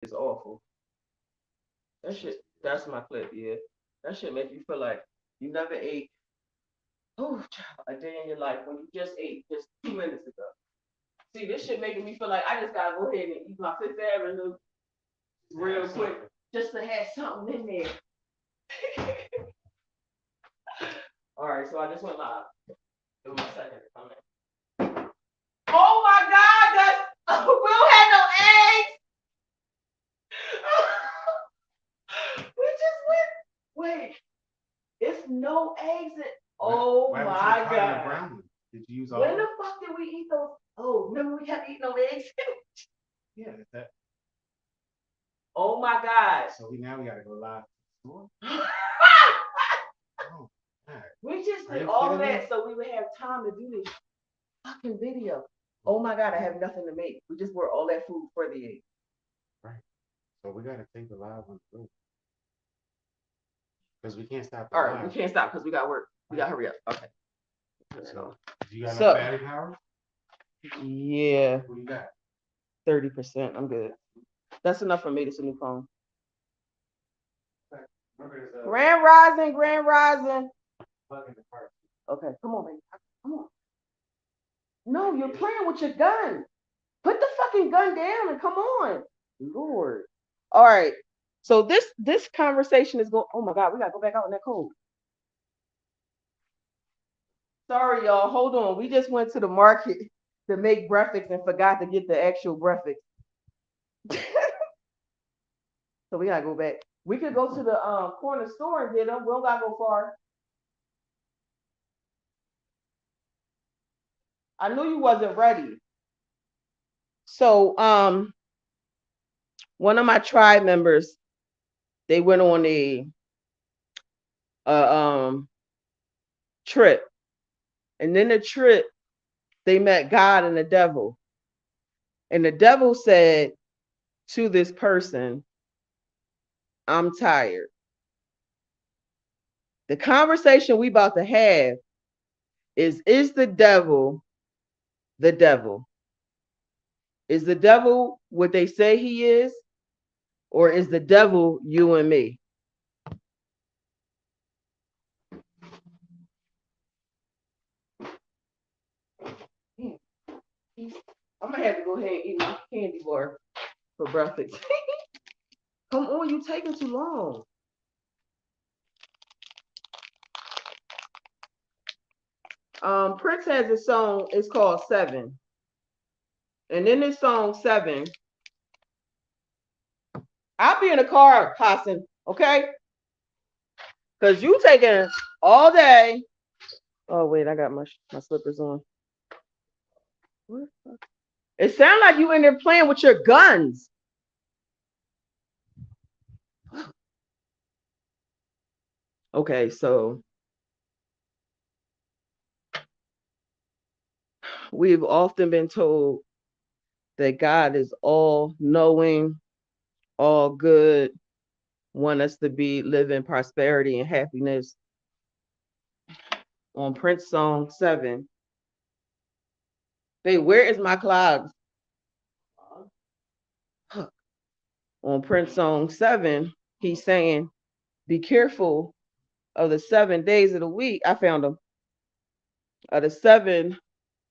It's awful. That shit. That's my clip. Yeah. That shit make you feel like you never ate. Oh, a day in your life when you just ate just 2 minutes ago. See, this shit making me feel like I just gotta go ahead and eat my Fifth Avenue real quick just to have something in there. All right, so I just went live. It was my second comment. Oh my God, that's we don't have no eggs. We just went. Wait, it's no eggs in. Oh my God. Did you use all? When the fuck did we eat those? Oh, remember we kept eating no eggs? Yeah, that. Oh my God. So we gotta go live to the store. Oh, God. We just did all that so we would have time to do this fucking video. Oh my God, I have nothing to make. We just bought all that food for the egg. Right. So we gotta take the live on the road. Because we can't stop. All right, we can't stop because we got work. We got to hurry up. Okay. So, you got So, battery power? Yeah. What do you got? 30%. I'm good. That's enough for me. It's a new phone. Grand Rising, Grand Rising. Okay, come on, baby. Come on. No, you're playing with your gun. Put the fucking gun down and come on. Lord. All right. So this conversation is going. Oh my God, we gotta go back out in that cold. Sorry, y'all. Hold on. We just went to the market to make breakfast and forgot to get the actual breakfast. So we gotta go back. We could go to the corner store and get them. We don't gotta go far. I knew you wasn't ready. So one of my tribe members, they went on a trip, and then the trip they met God and the devil, and the devil said to this person, "I'm tired." The conversation we about to have is the devil the devil? Is the devil what they say he is, or is the devil you and me? I'm gonna have to go ahead and eat my candy bar for breakfast. Come on, you taking too long. Prince has a song. It's called Seven, and in this song Seven, I'll be in the car, Hassan. Okay, because you taking all day. Oh wait, I got my slippers on. It sounds like you in there playing with your guns. Okay, so we've often been told that God is all knowing, all good, want us to be living prosperity and happiness. On Prince song 7, where is my clogs? On Prince song 7, he's saying, be careful of the 7 days of the week. I found them. Of the seven,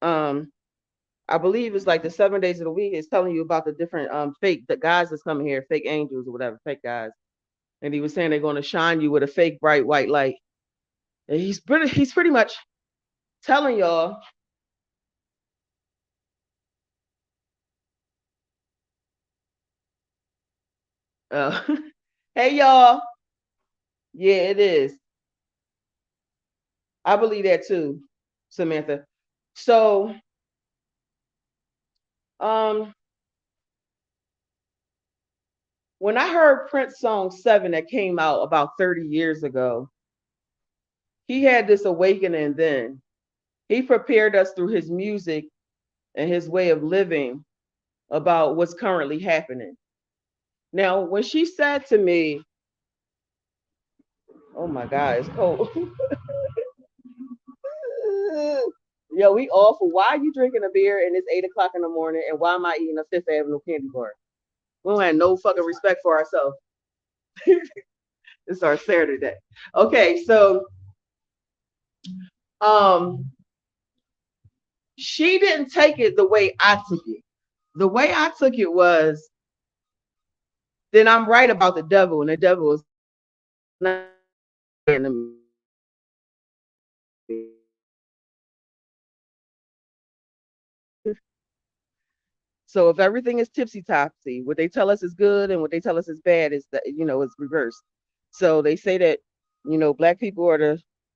I believe it's like the 7 days of the week. It's telling you about the different the guys that's coming here, fake angels or whatever, fake guys. And he was saying they're going to shine you with a fake bright white light. And he's pretty much telling y'all. Hey y'all. Yeah, it is. I believe that too, Samantha. So, when I heard Prince song 7 that came out about 30 years ago, he had this awakening then. He prepared us through his music and his way of living about what's currently happening. Now, when she said to me, oh my God, it's cold. Yo, we awful. Why are you drinking a beer and it's 8 o'clock in the morning, and why am I eating a Fifth Avenue candy bar? We don't have no fucking respect for ourselves. It's our Saturday. Okay, so um she didn't take it the way I took it. The way I took it was, then I'm right about the devil, and the devil is not in the. So if everything is tipsy topsy, what they tell us is good and what they tell us is bad is that it's reversed. So they say that black people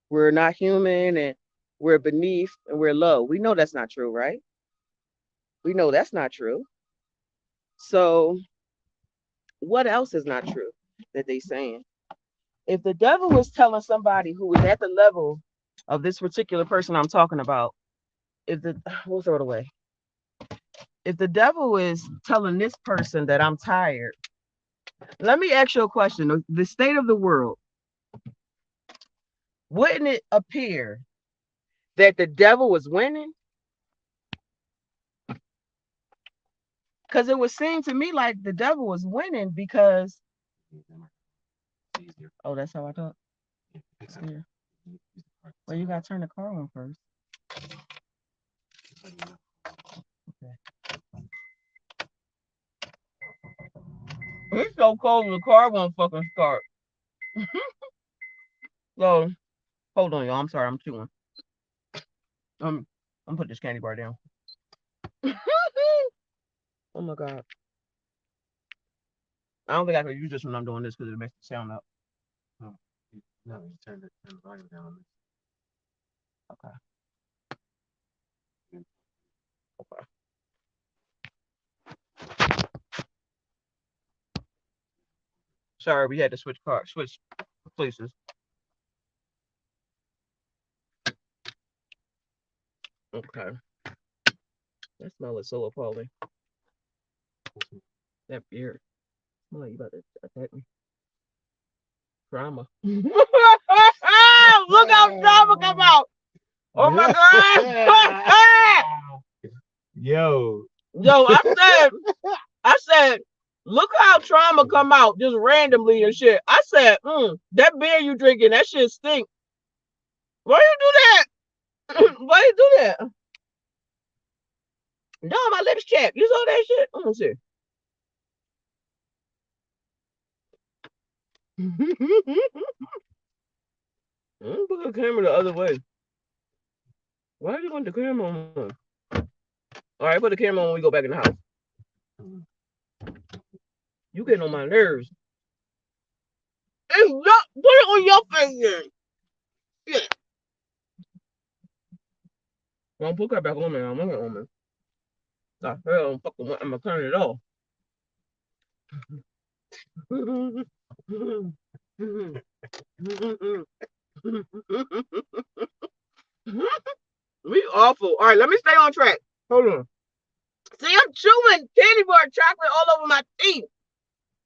we're not human and we're beneath and we're low. We know that's not true, right? We know that's not true. So what else is not true that they saying? If the devil was telling somebody who was at the level of this particular person I'm talking about, we'll throw it away. If the devil is telling this person that I'm tired, let me ask you a question. The state of the world, wouldn't it appear that the devil was winning? Because it would seem to me like the devil was winning because. Oh, that's how I thought. Yeah. Well, you gotta turn the car on first. Okay. It's so cold the car won't fucking start. So hold on, y'all. I'm sorry, I'm chewing. I'm put this candy bar down. Oh my god. I don't think I can use this when I'm doing this because it makes the sound up. No, you turn the volume down. Okay. Okay. Sorry, we had to switch places. Okay. That smell is so appalling. That beer. Smell like you about to attack me. Drama. Look how drama come out. Oh my god. Yo, I said, look how trauma come out just randomly and shit. I said, that beer you drinking, that shit stink. Why you do that? Why you do that? No, my lips chapped. You saw that shit? Let me see. Put the camera the other way. Why do you want the camera on? All right, put the camera on when we go back in the house. You getting on my nerves. It's not, put it on your face then. Yeah. Don't put that back on me. I'm on it on me. I fell fucking. I'm gonna turn it off. We awful. All right, let me stay on track. Hold on. See, I'm chewing candy bar chocolate all over my teeth.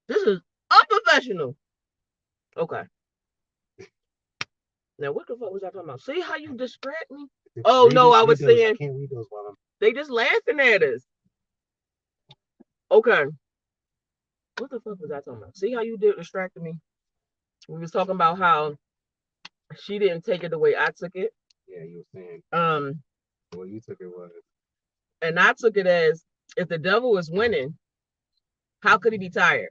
This is unprofessional. Okay. Now, what the fuck was I talking about? See how you distract me? Oh, no, I was saying. I can't read those while I'm. They just laughing at us. Okay. What the fuck was I talking about? See how you distracted me? We was talking about how she didn't take it the way I took it. Yeah, you were saying. The way you took it was. And I took it as, if the devil was winning, how could he be tired?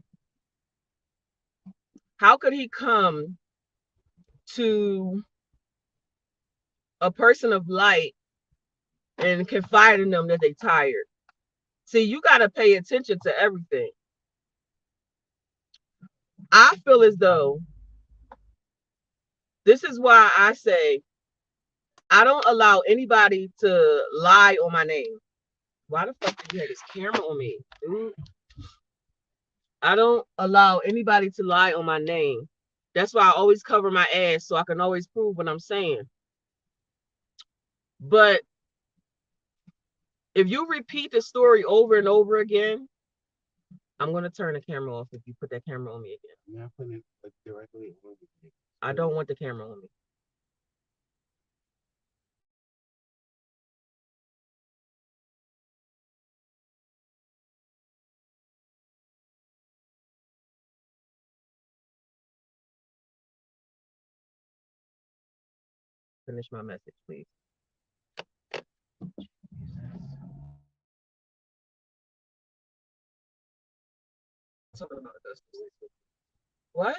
How could he come to a person of light and confide in them that they tired? See, you got to pay attention to everything. I feel as though this is why I say I don't allow anybody to lie on my name. Why the fuck did you have this camera on me, dude? I don't allow anybody to lie on my name. That's why I always cover my ass so I can always prove what I'm saying. But if you repeat the story over and over again, I'm going to turn the camera off if you put that camera on me again. You're not putting it directly on me. I don't want the camera on me. Finish my message, please. Talking about this. What?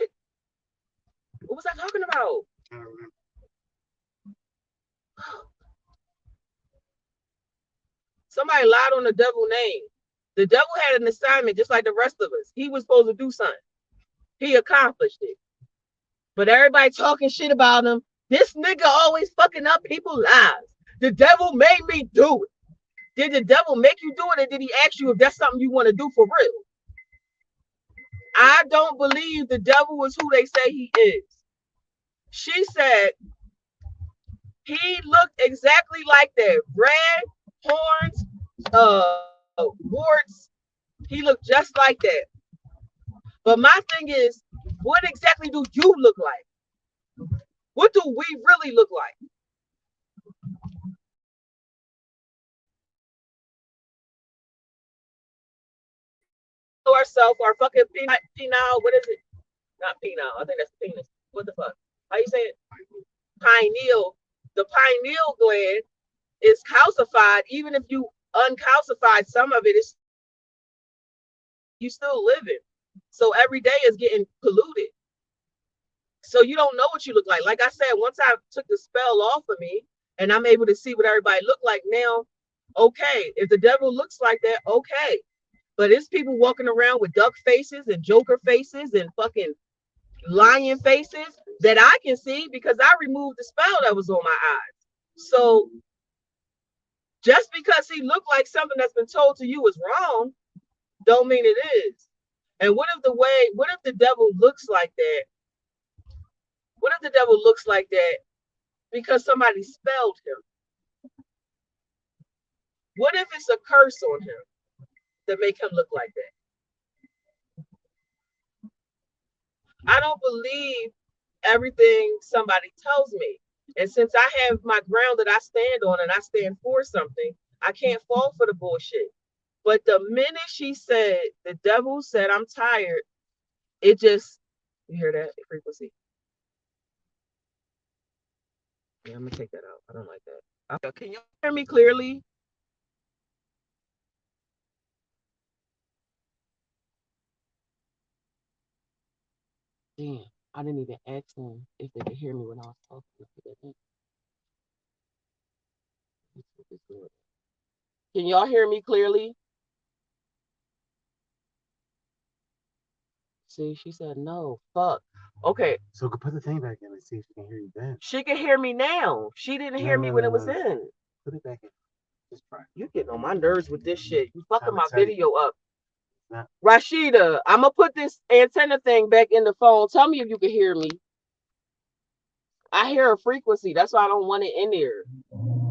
What was I talking about? I don't remember. Somebody lied on the devil name. The devil had an assignment just like the rest of us. He was supposed to do something. He accomplished it. But everybody talking shit about him. This nigga always fucking up people's lives. The devil made me do it. Did the devil make you do it, or did he ask you if that's something you want to do for real? I don't believe the devil is who they say he is. She said he looked exactly like that. Red, horns, warts. He looked just like that. But my thing is, what exactly do you look like? What do we really look like? Ourselves, our fucking penile, what is it? Not penile, I think that's penis. What the fuck? How you say it? Pineal. The pineal gland is calcified. Even if you uncalcified some of it, is you still living. So every day is getting polluted. So you don't know what you look like. Like I said, once I took the spell off of me and I'm able to see what everybody look like now, okay. If the devil looks like that, okay. But it's people walking around with duck faces and joker faces and fucking lion faces that I can see because I removed the spell that was on my eyes. So just because he looked like something that's been told to you is wrong, don't mean it is. And what if the devil looks like that? What if the devil looks like that because somebody spelled him? What if it's a curse on him that make him look like that? I don't believe everything somebody tells me. And since I have my ground that I stand on and I stand for something, I can't fall for the bullshit. But the minute she said, the devil said, I'm tired, it just, you hear that frequency? Yeah, I'm gonna take that out. I don't like that. Can you hear me clearly? Damn, I didn't even ask them if they could hear me when I was talking. Can y'all hear me clearly? See, she said no. Fuck. Okay. So put the thing back in and see if she can hear you then. She can hear me now. She didn't hear me when it was in. Put it back in. Just try. You getting on my nerves with this shit. You fucking my tell you. video up. Rashida, I'm gonna put this antenna thing back in the phone. Tell me if you can hear me. I hear a frequency. That's why I don't want it in there.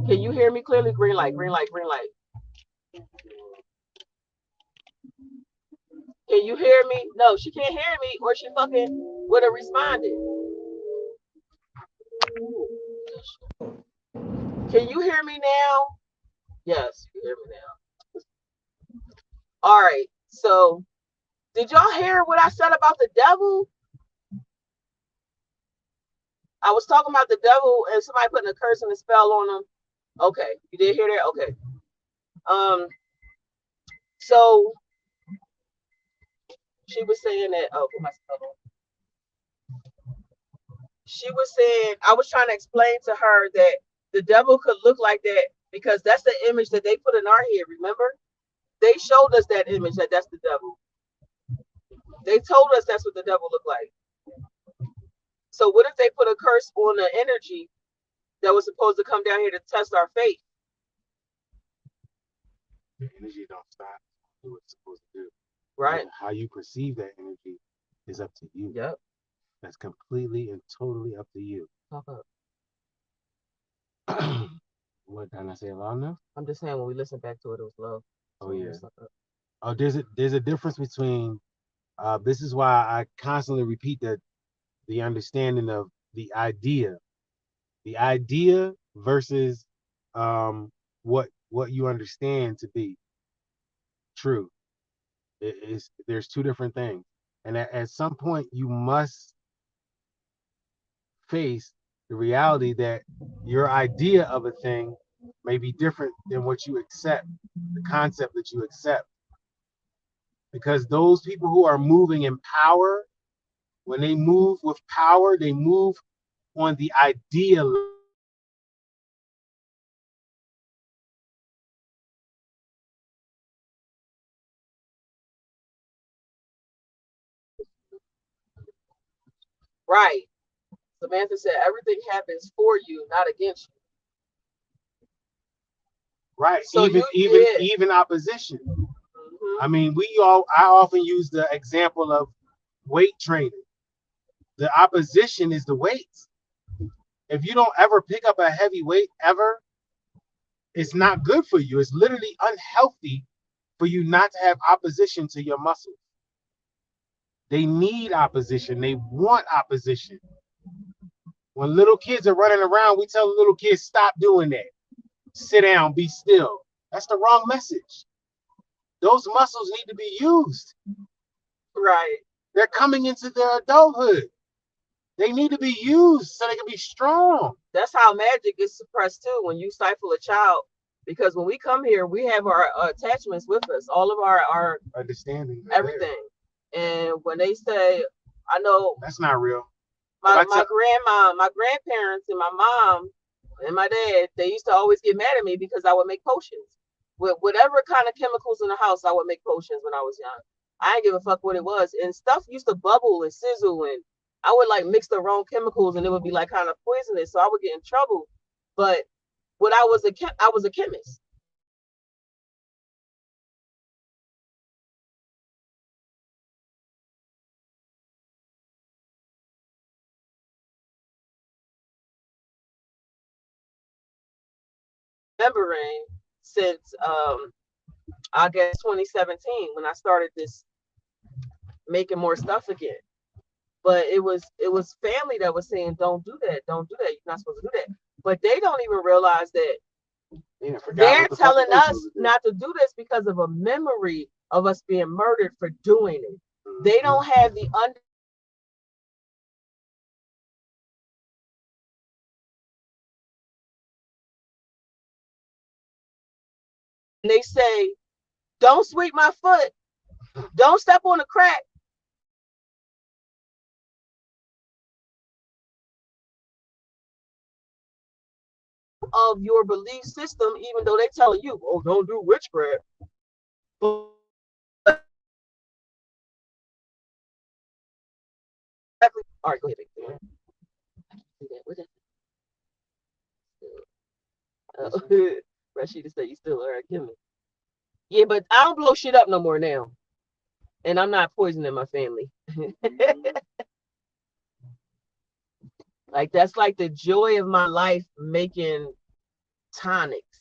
Can you hear me clearly? Green light, green light, green light. Can you hear me? No, she can't hear me, or she fucking would have responded. Can you hear me now? Yes, you can hear me now. All right. So, did y'all hear what I said about the devil? I was talking about the devil and somebody putting a curse and a spell on him. Okay, you did hear that? Okay. So she was saying that. Oh, put my spell on. She was saying I was trying to explain to her that the devil could look like that because that's the image that they put in our head. Remember, they showed us that image that's the devil. They told us that's what the devil looked like. So what if they put a curse on the energy that was supposed to come down here to test our faith? The energy don't stop. Do what it's supposed to do. Right. And how you perceive that energy is up to you. Yep. That's completely and totally up to you. Talk up. What did I say loud enough? I'm just saying when we listen back to it, it was love. Oh yeah. Oh, there's a difference between. This is why I constantly repeat that the understanding of the idea versus what you understand to be true. There's two different things, and at some point you must face the reality that your idea of a thing may be different than what you accept, the concept that you accept. Because those people who are moving in power, when they move with power, they move on the idea. Right. Samantha said everything happens for you, not against you. Right. So Even opposition. Mhm. I mean, I often use the example of weight training. The opposition is the weights. If you don't ever pick up a heavy weight ever, it's not good for you. It's literally unhealthy for you not to have opposition to your muscles. They need opposition. They want opposition. When little kids are running around, we tell the little kids, stop doing that. Sit down, be still. That's the wrong message. Those muscles need to be used. Right. They're coming into their adulthood. They need to be used so they can be strong. That's how magic is suppressed too, when you stifle a child. Because when we come here, we have our attachments with us, all of our understanding, everything. And when they say, I know that's not real. My grandma, my grandparents, and my mom and my dad, they used to always get mad at me because I would make potions. With whatever kind of chemicals in the house, I would make potions when I was young. I didn't give a fuck what it was. And stuff used to bubble and sizzle, and I would like mix the wrong chemicals and it would be like kind of poisonous. So I would get in trouble. But when I was a chemist. Remembering since I guess 2017 when I started this making more stuff again. But it was family that was saying, don't do that, don't do that, you're not supposed to do that. But they don't even realize that they're telling us not to do this because of a memory of us being murdered for doing it. They don't have the they say, don't sweep my foot, don't step on a crack. Of your belief system, even though they telling you, oh, don't do witchcraft. But all right, go ahead. Rashida said you still all right, give me. Yeah, but I don't blow shit up no more now. And I'm not poisoning my family. Like that's like the joy of my life, making tonics.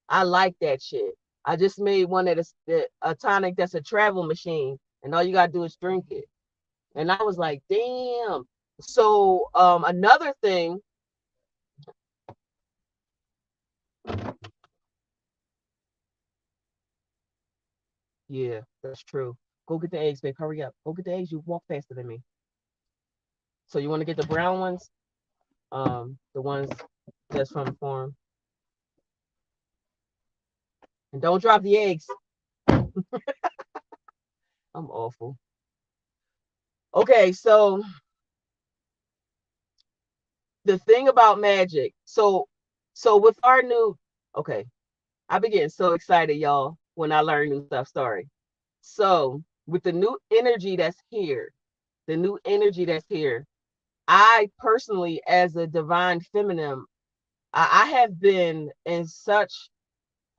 I like that shit. I just made one a tonic that's a travel machine, and all you gotta do is drink it. And I was like, damn. So another thing. Yeah, that's true. Go get the eggs, babe. Hurry up. Go get the eggs. You walk faster than me. So you want to get the brown ones? The ones that's from the farm. And don't drop the eggs. I'm awful. Okay, so the thing about magic. So with our new, okay, I be getting so excited, y'all, when I learn new stuff. Sorry. So with the new energy that's here, I personally, as a divine feminine, I have been in such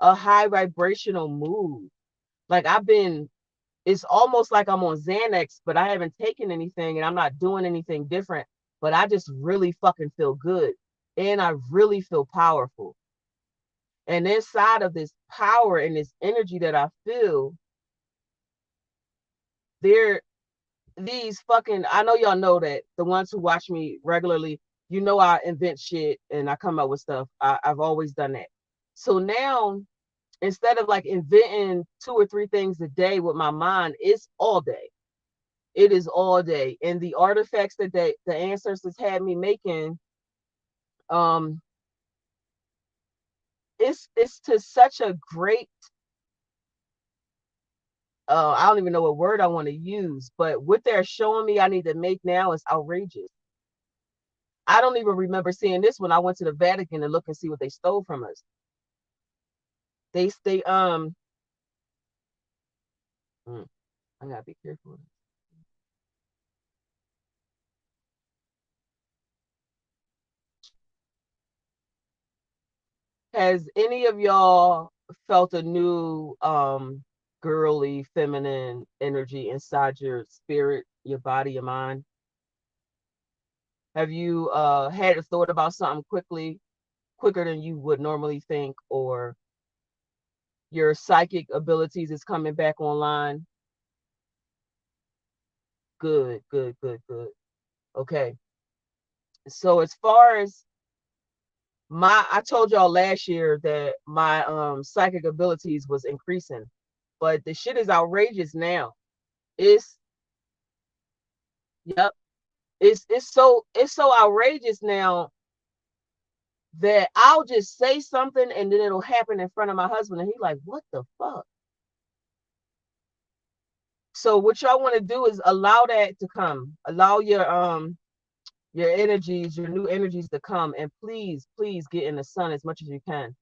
a high vibrational mood. Like it's almost like I'm on Xanax, but I haven't taken anything and I'm not doing anything different. But I just really fucking feel good. And I really feel powerful. And inside of this power and this energy that I feel, there these fucking, I know y'all know that the ones who watch me regularly, you know I invent shit and I come up with stuff. I've always done that. So now, instead of like inventing 2 or 3 things a day with my mind, it's all day. It is all day. And the artifacts that the ancestors had me making, It's to such a great I don't even know what word I want to use, but what they're showing me I need to make now is outrageous. I don't even remember seeing this when I went to the Vatican and look and see what they stole from us. They I gotta be careful. Has any of y'all felt a new girly feminine energy inside your spirit, your body, your mind? Have you had a thought about something quicker than you would normally think, or your psychic abilities is coming back online? Good, good, good, good. Okay. So as far as I told y'all last year that my psychic abilities was increasing, but the shit is outrageous now. It's Yep. It's so outrageous now that I'll just say something and then it'll happen in front of my husband and he's like, what the fuck? So what y'all want to do is allow that to come. Allow your energies, your new energies to come, and please, please get in the sun as much as you can.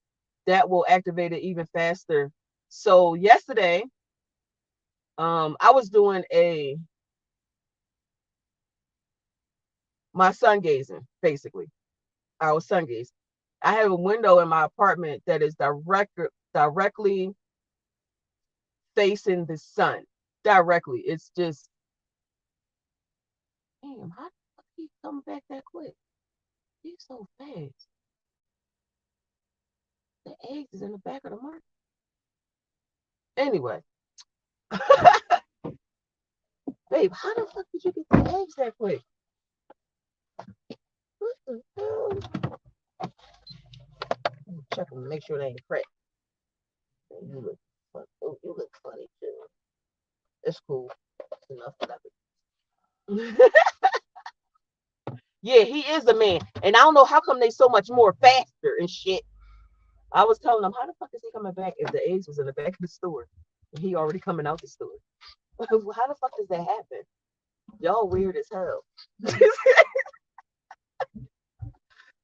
That will activate it even faster. So yesterday, I was doing my sun gazing, basically. I was sun gazing. I have a window in my apartment that is directly facing the sun. Directly. It's just, damn, how the fuck he coming back that quick? He's so fast. The eggs is in the back of the market. Anyway, babe, how the fuck did you get the eggs that quick? What the hell? Check them, make sure they ain't cracked. You look funny. Oh, you look funny too. It's cool. It's enough for that. Yeah, he is a man, and I don't know how come they so much more faster and shit. I was telling them, how the fuck is he coming back if the eggs was in the back of the store and he already coming out the store? How the fuck does that happen? Y'all weird as hell.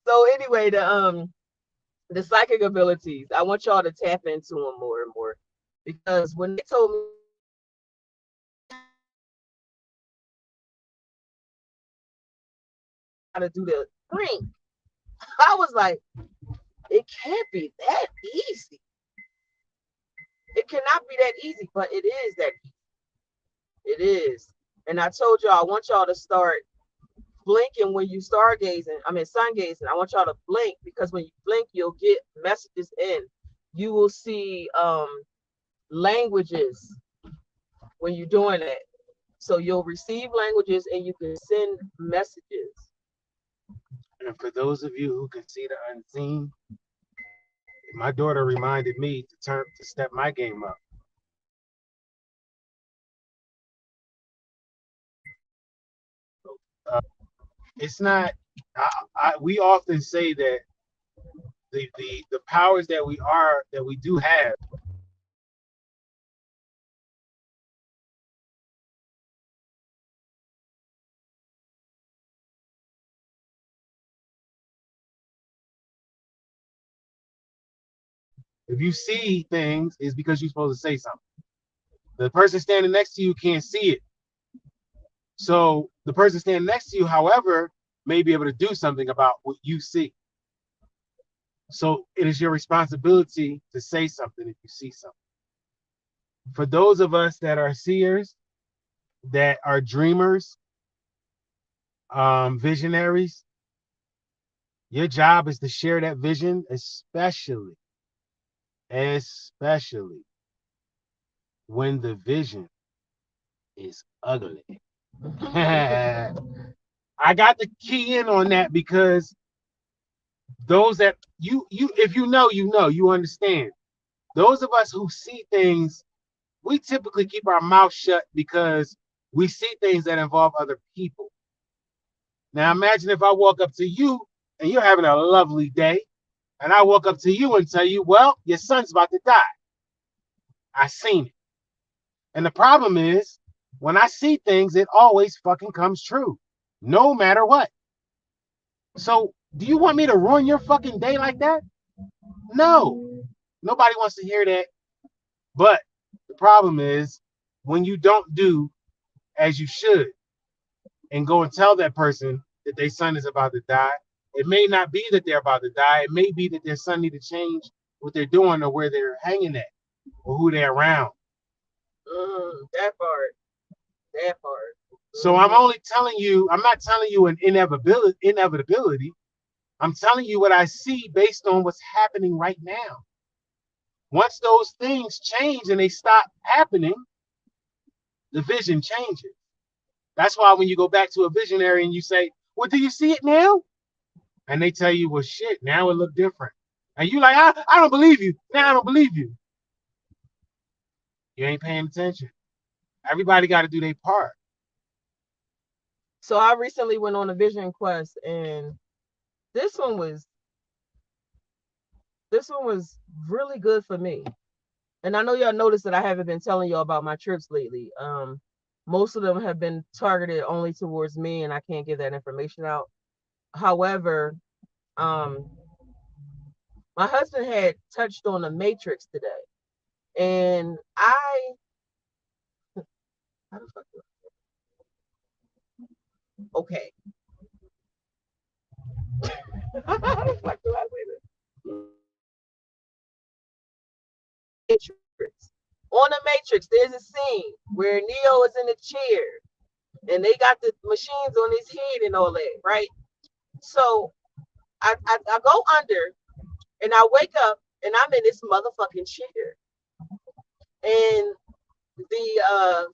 So anyway, the psychic abilities, I want y'all to tap into them more and more, because when they told me how to do the drink, I was like, it can't be that easy. It cannot be that easy, but it is that easy. It is. And I told y'all, I want y'all to start blinking when you sun gazing. I want y'all to blink, because when you blink, you'll get messages in. You will see languages when you're doing that. So you'll receive languages and you can send messages. And for those of you who can see the unseen, my daughter reminded me to step my game up. It's not. We often say that the powers that we do have. If you see things, it's because you're supposed to say something. The person standing next to you can't see it. So the person standing next to you, however, may be able to do something about what you see. So it is your responsibility to say something if you see something. For those of us that are seers, that are dreamers, visionaries, your job is to share that vision, especially when the vision is ugly. I got to key in on that, because those that if you understand. Those of us who see things, we typically keep our mouth shut because we see things that involve other people. Now imagine if I walk up to you and you're having a lovely day, and I walk up to you and tell you, well, your son's about to die. I seen it. And the problem is, when I see things, it always fucking comes true, no matter what. So, do you want me to ruin your fucking day like that? No. Nobody wants to hear that. But the problem is, when you don't do as you should and go and tell that person that their son is about to die, it may not be that they're about to die. It may be that their son need to change what they're doing or where they're hanging at or who they're around. That part. That part. So I'm only telling you, I'm not telling you an inevitability. I'm telling you what I see based on what's happening right now. Once those things change and they stop happening, the vision changes. That's why when you go back to a visionary and you say, well, do you see it now? And they tell you, well, shit, now it look different. And you like, I don't believe you. Now I don't believe you. You ain't paying attention. Everybody got to do their part. So I recently went on a vision quest, and this one was really good for me. And I know y'all noticed that I haven't been telling y'all about my trips lately. Most of them have been targeted only towards me, and I can't give that information out. However, my husband had touched on the Matrix today, and okay. Matrix. On the Matrix, there's a scene where Neo is in a chair and they got the machines on his head and all that, right? So I go under and I wake up and I'm in this motherfucking chair. And the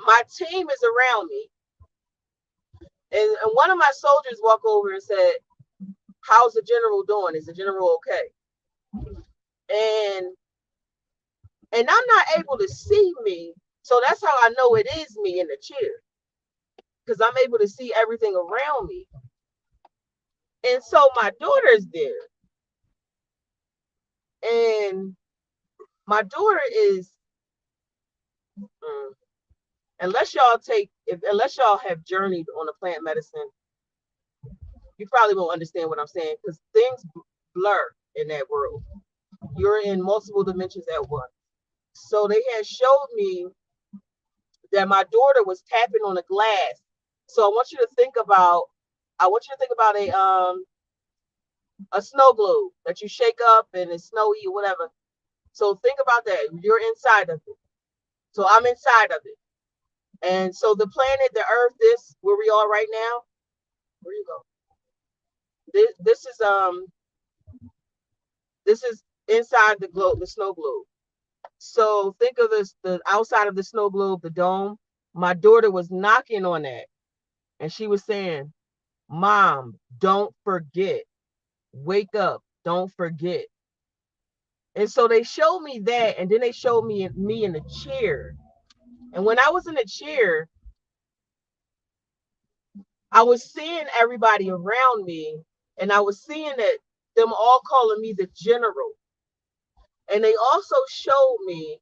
my team is around me. And one of my soldiers walked over and said, how's the general doing? Is the general okay? And I'm not able to see me. So that's how I know it is me in the chair. Because I'm able to see everything around me. And so my daughter's there. And my daughter is, unless y'all have journeyed on a plant medicine, you probably won't understand what I'm saying because things blur in that world. You're in multiple dimensions at once. So they had showed me that my daughter was tapping on a glass. So I want you to think about a snow globe that you shake up and it's snowy or whatever. So think about that. You're inside of it. So I'm inside of it. And so the planet, the Earth, this where we are right now. Where you go? This is inside the globe, the snow globe. So think of this, the outside of the snow globe, the dome. My daughter was knocking on that. And she was saying, Mom, don't forget. Wake up. Don't forget. And so they showed me that. And then they showed me in the chair. And when I was in the chair, I was seeing everybody around me. And I was seeing that them all calling me the general. And they also showed me,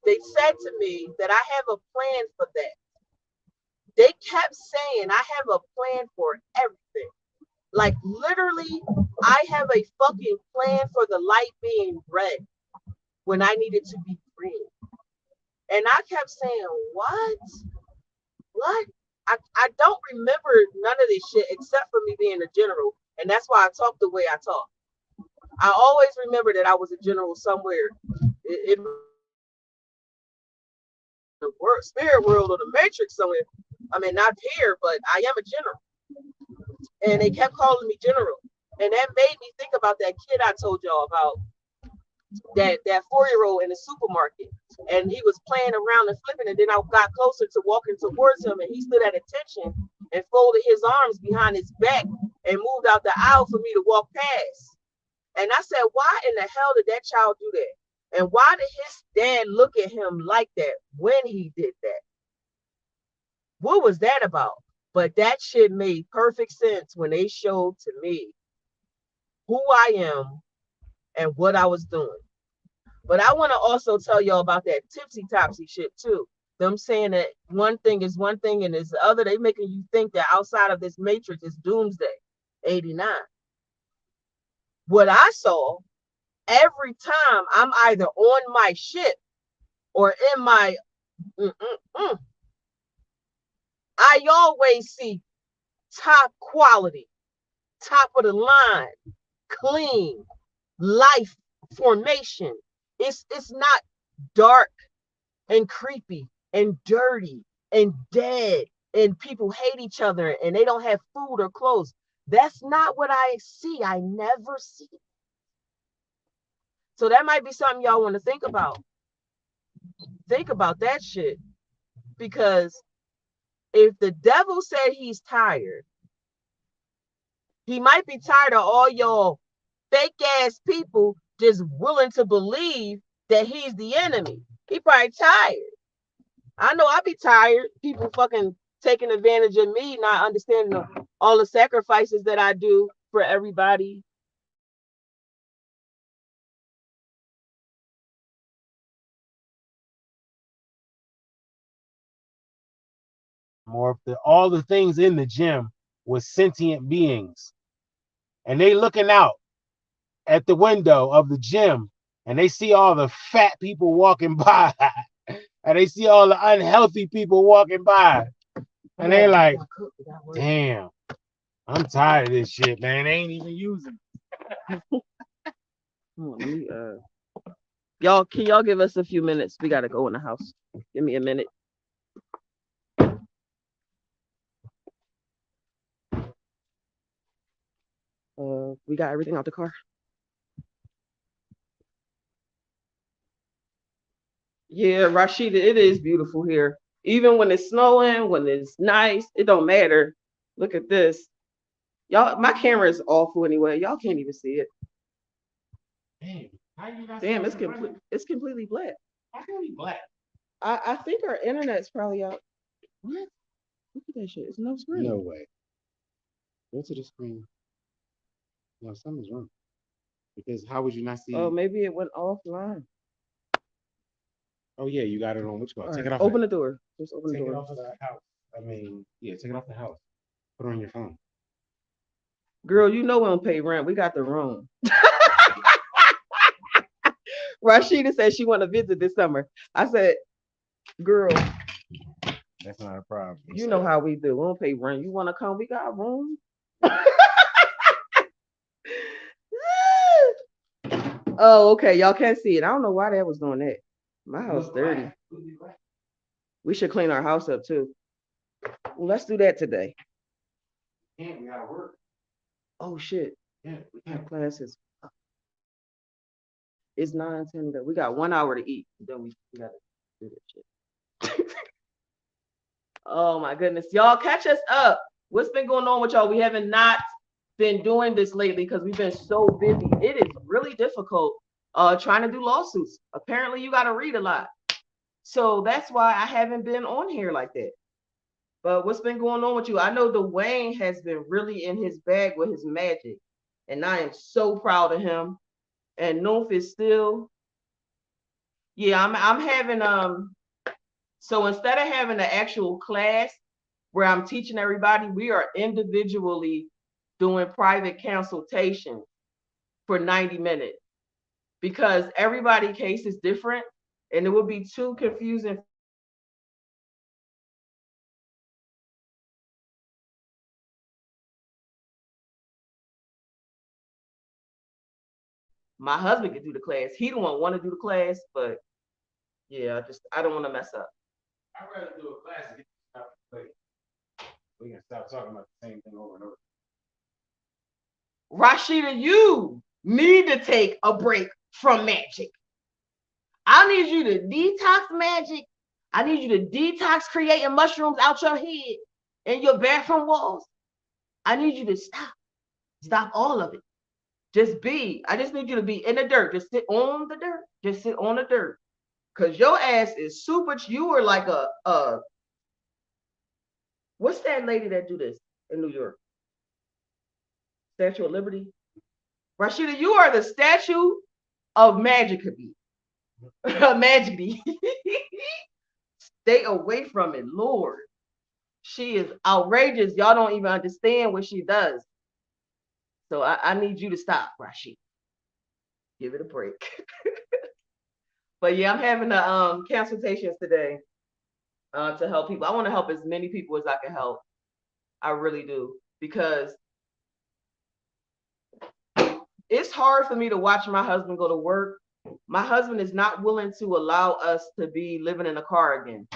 they said to me that I have a plan for that. They kept saying I have a plan for everything. Like literally, I have a fucking plan for the light being red when I needed to be green. And I kept saying, what? What? I don't remember none of this shit except for me being a general. And that's why I talk the way I talk. I always remember that I was a general somewhere in the spirit world or the matrix somewhere. I mean, not here, but I am a general. And they kept calling me general. And that made me think about that kid I told y'all about, that 4-year-old in the supermarket. And he was playing around and flipping, and then I got closer to walking towards him, and he stood at attention and folded his arms behind his back and moved out the aisle for me to walk past. And I said, why in the hell did that child do that? And why did his dad look at him like that when he did that? What was that about? But that shit made perfect sense when they showed to me who I am and what I was doing. But I want to also tell y'all about that tipsy topsy shit too. Them saying that one thing is one thing and is the other. They making you think that outside of this matrix is doomsday 89. What I saw every time I'm either on my ship or in my I always see top quality, top of the line, clean, life formation. It's not dark and creepy and dirty and dead and people hate each other and they don't have food or clothes. That's not what I see. I never see. So that might be something y'all want to think about. Think about that shit. Because if the devil said he's tired, he might be tired of all y'all fake ass people just willing to believe that he's the enemy. He probably tired. I know I be tired. People fucking taking advantage of me, not understanding all the sacrifices that I do for everybody. More if all the things in the gym was sentient beings, and they looking out at the window of the gym, and they see all the fat people walking by, and they see all the unhealthy people walking by, and they like, damn, I'm tired of this shit, man. They ain't even using it. Y'all, can y'all give us a few minutes? We gotta go in the house. Give me a minute. We got everything out the car. Yeah, Rashida, it is beautiful here. Even when it's snowing, when it's nice, it don't matter. Look at this. Y'all, my camera is awful anyway. Y'all can't even see it. Damn, it's completely black. How can it be black? I think our internet's probably out. What? Look at that shit. It's no screen. No way. Go to the screen. No, something's wrong. Because how would you not see? Oh, maybe it went offline. Oh yeah, you got it on. Which one? Take Take it it off. off. Open the door. Just open the Take it door. off of the house. I mean, yeah, take it off the house. Put it on your phone. Girl, you know we don't pay rent. We got the room. Rashida said she want to visit this summer. I said, girl, that's not a problem. You know how we do. We don't pay rent. You want to come? We got room. Oh, okay. Y'all can't see it. I don't know why that was doing that. My house dirty. We should clean our house up too. Well, let's do that today. Yeah, we gotta work. Oh shit. Yeah, we have classes. It's 9:10. We got 1 hour to eat. Then we gotta do this shit. Oh my goodness. Y'all catch us up. What's been going on with y'all? We haven't not been doing this lately because we've been so busy. It is really difficult trying to do lawsuits. Apparently you gotta read a lot. So that's why I haven't been on here like that. But what's been going on with you? I know Dwayne has been really in his bag with his magic. And I am so proud of him. And Noof is still, yeah, I'm having so instead of having an actual class where I'm teaching everybody, we are individually doing private consultation for 90 minutes because everybody's case is different and it would be too confusing. My husband could do the class. He don't want to do the class, but yeah, I don't want to mess up. I'd rather do a class and get stuff to play. We can stop talking about the same thing over and over. Rashida, you need to take a break from magic. I need you to detox magic. I need you to detox creating mushrooms out your head and your bathroom walls. I need you to stop all of it. Just be. I just need you to be in the dirt. Just sit on the dirt. Just sit on the dirt. Cause your ass is super. You were like a What's that lady that do this in New York? Statue of Liberty. Rashida, you are the statue of Magically. Magically. Stay away from it, Lord. She is outrageous. Y'all don't even understand what she does. So I need you to stop, Rashida. Give it a break. But yeah, I'm having the consultations today to help people. I want to help as many people as I can help. I really do, because it's hard for me to watch my husband go to work. My husband is not willing to allow us to be living in a car again.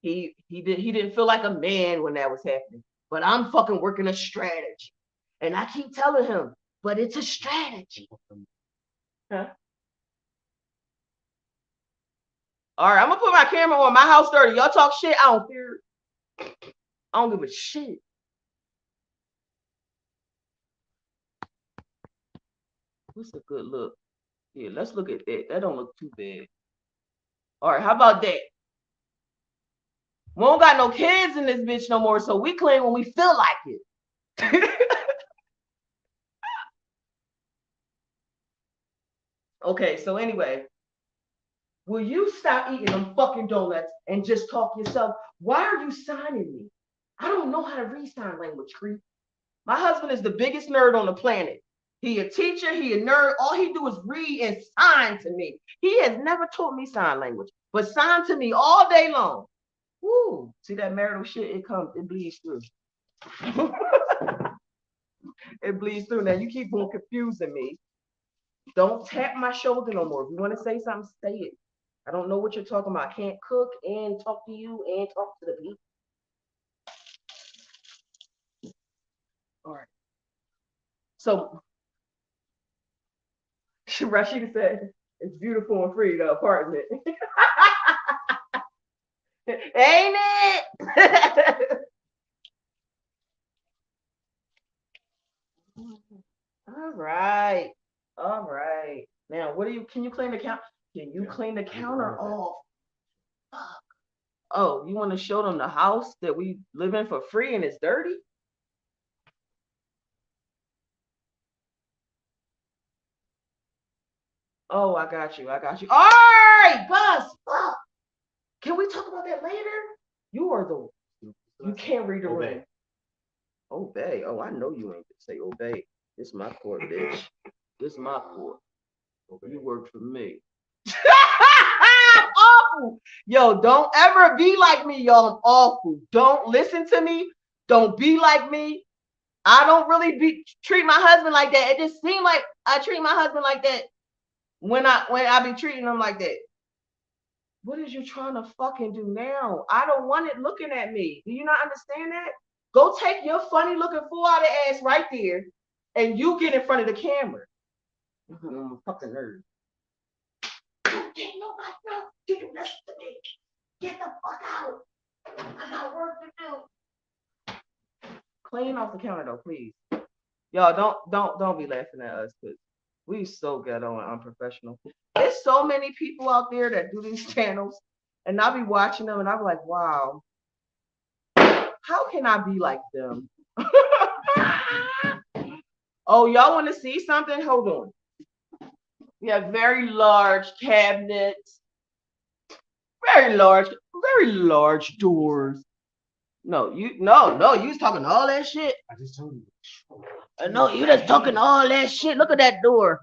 He didn't feel like a man when that was happening. But I'm fucking working a strategy. And I keep telling him, but it's a strategy. Huh? All right, I'm gonna put my camera on. My house dirty. Y'all talk shit. I don't care. I don't give a shit. What's a good look? Yeah, let's look at that. That don't look too bad. All right, how about that? We don't got no kids in this bitch no more, so we clean when we feel like it. Okay, so anyway, will you stop eating them fucking donuts and just talk yourself? Why are you signing me? I don't know how to read sign language, creep. My husband is the biggest nerd on the planet. He a teacher, he a nerd. All he do is read and sign to me. He has never taught me sign language, but sign to me all day long. Woo! See that marital shit? It bleeds through. It bleeds through. Now you keep on confusing me. Don't tap my shoulder no more. If you want to say something, say it. I don't know what you're talking about. I can't cook and talk to you and talk to the people. All right. So Rashida said, it's beautiful and free, the apartment. Ain't it? All right. All right. Now, can you clean the counter? Can you clean the counter off? Fuck. Oh, you want to show them the house that we live in for free and it's dirty? Oh, I got you. All right, boss. Fuck. Can we talk about that later? You can't read the room. Obey. Oh, I know you ain't gonna say obey. This is my court, bitch. This is my court. You work for me. I'm awful. Yo, don't ever be like me, y'all. I'm awful. Don't listen to me. Don't be like me. I don't really treat my husband like that. It just seems like I treat my husband like that when I be treating him like that. What is you trying to fucking do now? I don't want it looking at me. Do you not understand that? Go take your funny looking fool out of ass right there and you get in front of the camera. I'm a fucking nerd. Don't get nobody else to do this to me. Get the fuck out. I got work to do. Clean off the counter though, please. Y'all don't be laughing at us because we so ghetto and unprofessional. There's so many people out there that do these channels and I'll be watching them and I'll be like, wow, how can I be like them? Oh, y'all want to see something? Hold on. We have very large cabinets, very large doors. No, you was talking all that shit. I just told you. No, you just talking all that shit. Look at that door.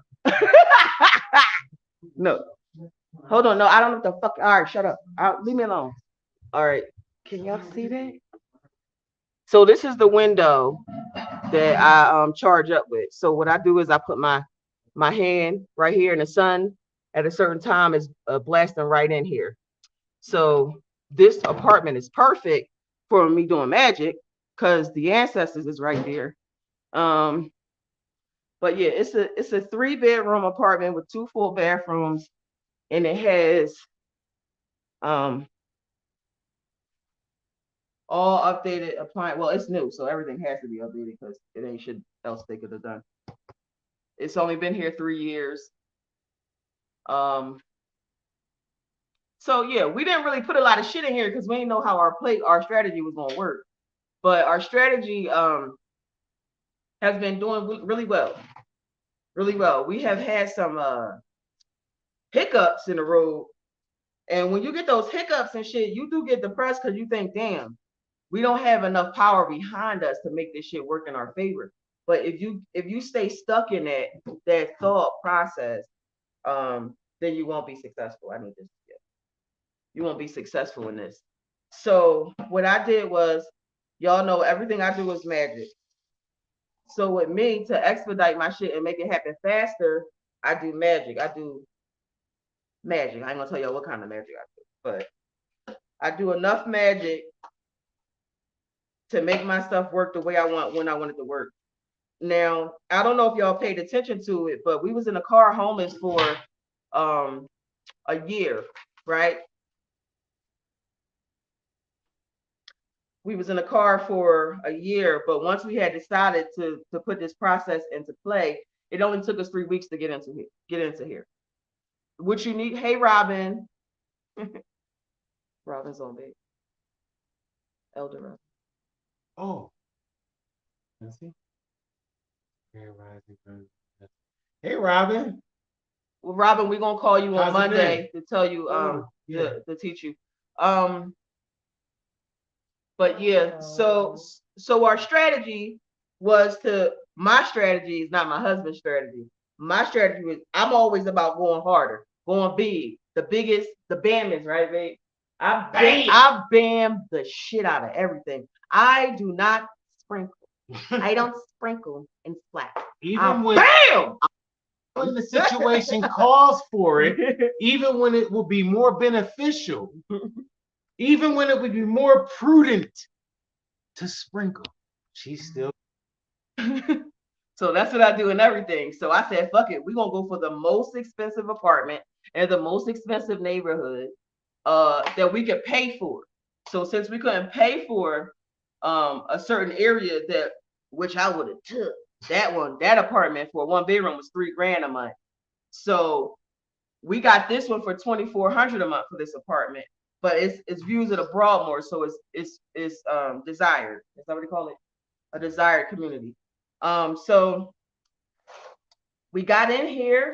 No. Hold on. No, I don't know what the fuck. All right, shut up. Leave me alone. All right. Can y'all see that? So this is the window that I charge up with. So what I do is I put my hand right here in the sun at a certain time is blasting right in here. So this apartment is perfect for me doing magic because the ancestors is right there. But yeah, it's a 3-bedroom apartment with 2 full bathrooms, and it has all updated appliance. Well, it's new, so everything has to be updated because it ain't shit else they could have done. It's only been here 3 years. So yeah, we didn't really put a lot of shit in here because we didn't know how our strategy was gonna work. But our strategy has been doing really well. Really well. We have had some hiccups in the road. And when you get those hiccups and shit, you do get depressed because you think, damn, we don't have enough power behind us to make this shit work in our favor. But if you stay stuck in that thought process, then you won't be successful. I need this. Yeah. You won't be successful in this. So what I did was, y'all know everything I do is magic. So with me, to expedite my shit and make it happen faster, I do magic. I do magic. I ain't gonna tell y'all what kind of magic I do, but I do enough magic to make my stuff work the way I want when I want it to work. Now, I don't know if y'all paid attention to it, but we was in a car homeless for a year, right? We was in a car for a year, but once we had decided to put this process into play, it only took us 3 weeks to get into here. What you need? Hey, Robin. Robin's on big. Elder Robin. Oh. Let's see. Hey, Robin. Well, Robin, we're gonna call you on How's it Monday to tell you yeah. to teach you. But yeah, so our strategy was my strategy is not my husband's strategy. My strategy was I'm always about going harder, going big, the biggest, the bammers, right, babe? I bam the shit out of everything. I do not sprinkle. I don't sprinkle and splat. Even when the situation calls for it, even when it will be more beneficial, even when it would be more prudent to sprinkle, she's still. So that's what I do in everything. So I said, fuck it, we're gonna go for the most expensive apartment and the most expensive neighborhood that we could pay for. So since we couldn't pay for a certain area which I would have took that apartment for 1 bedroom was $3,000 a month. So we got this one for $2,400 a month for this apartment, but it's views of the Broadmoor, so it's desired. Is that what they call it? A desired community. So we got in here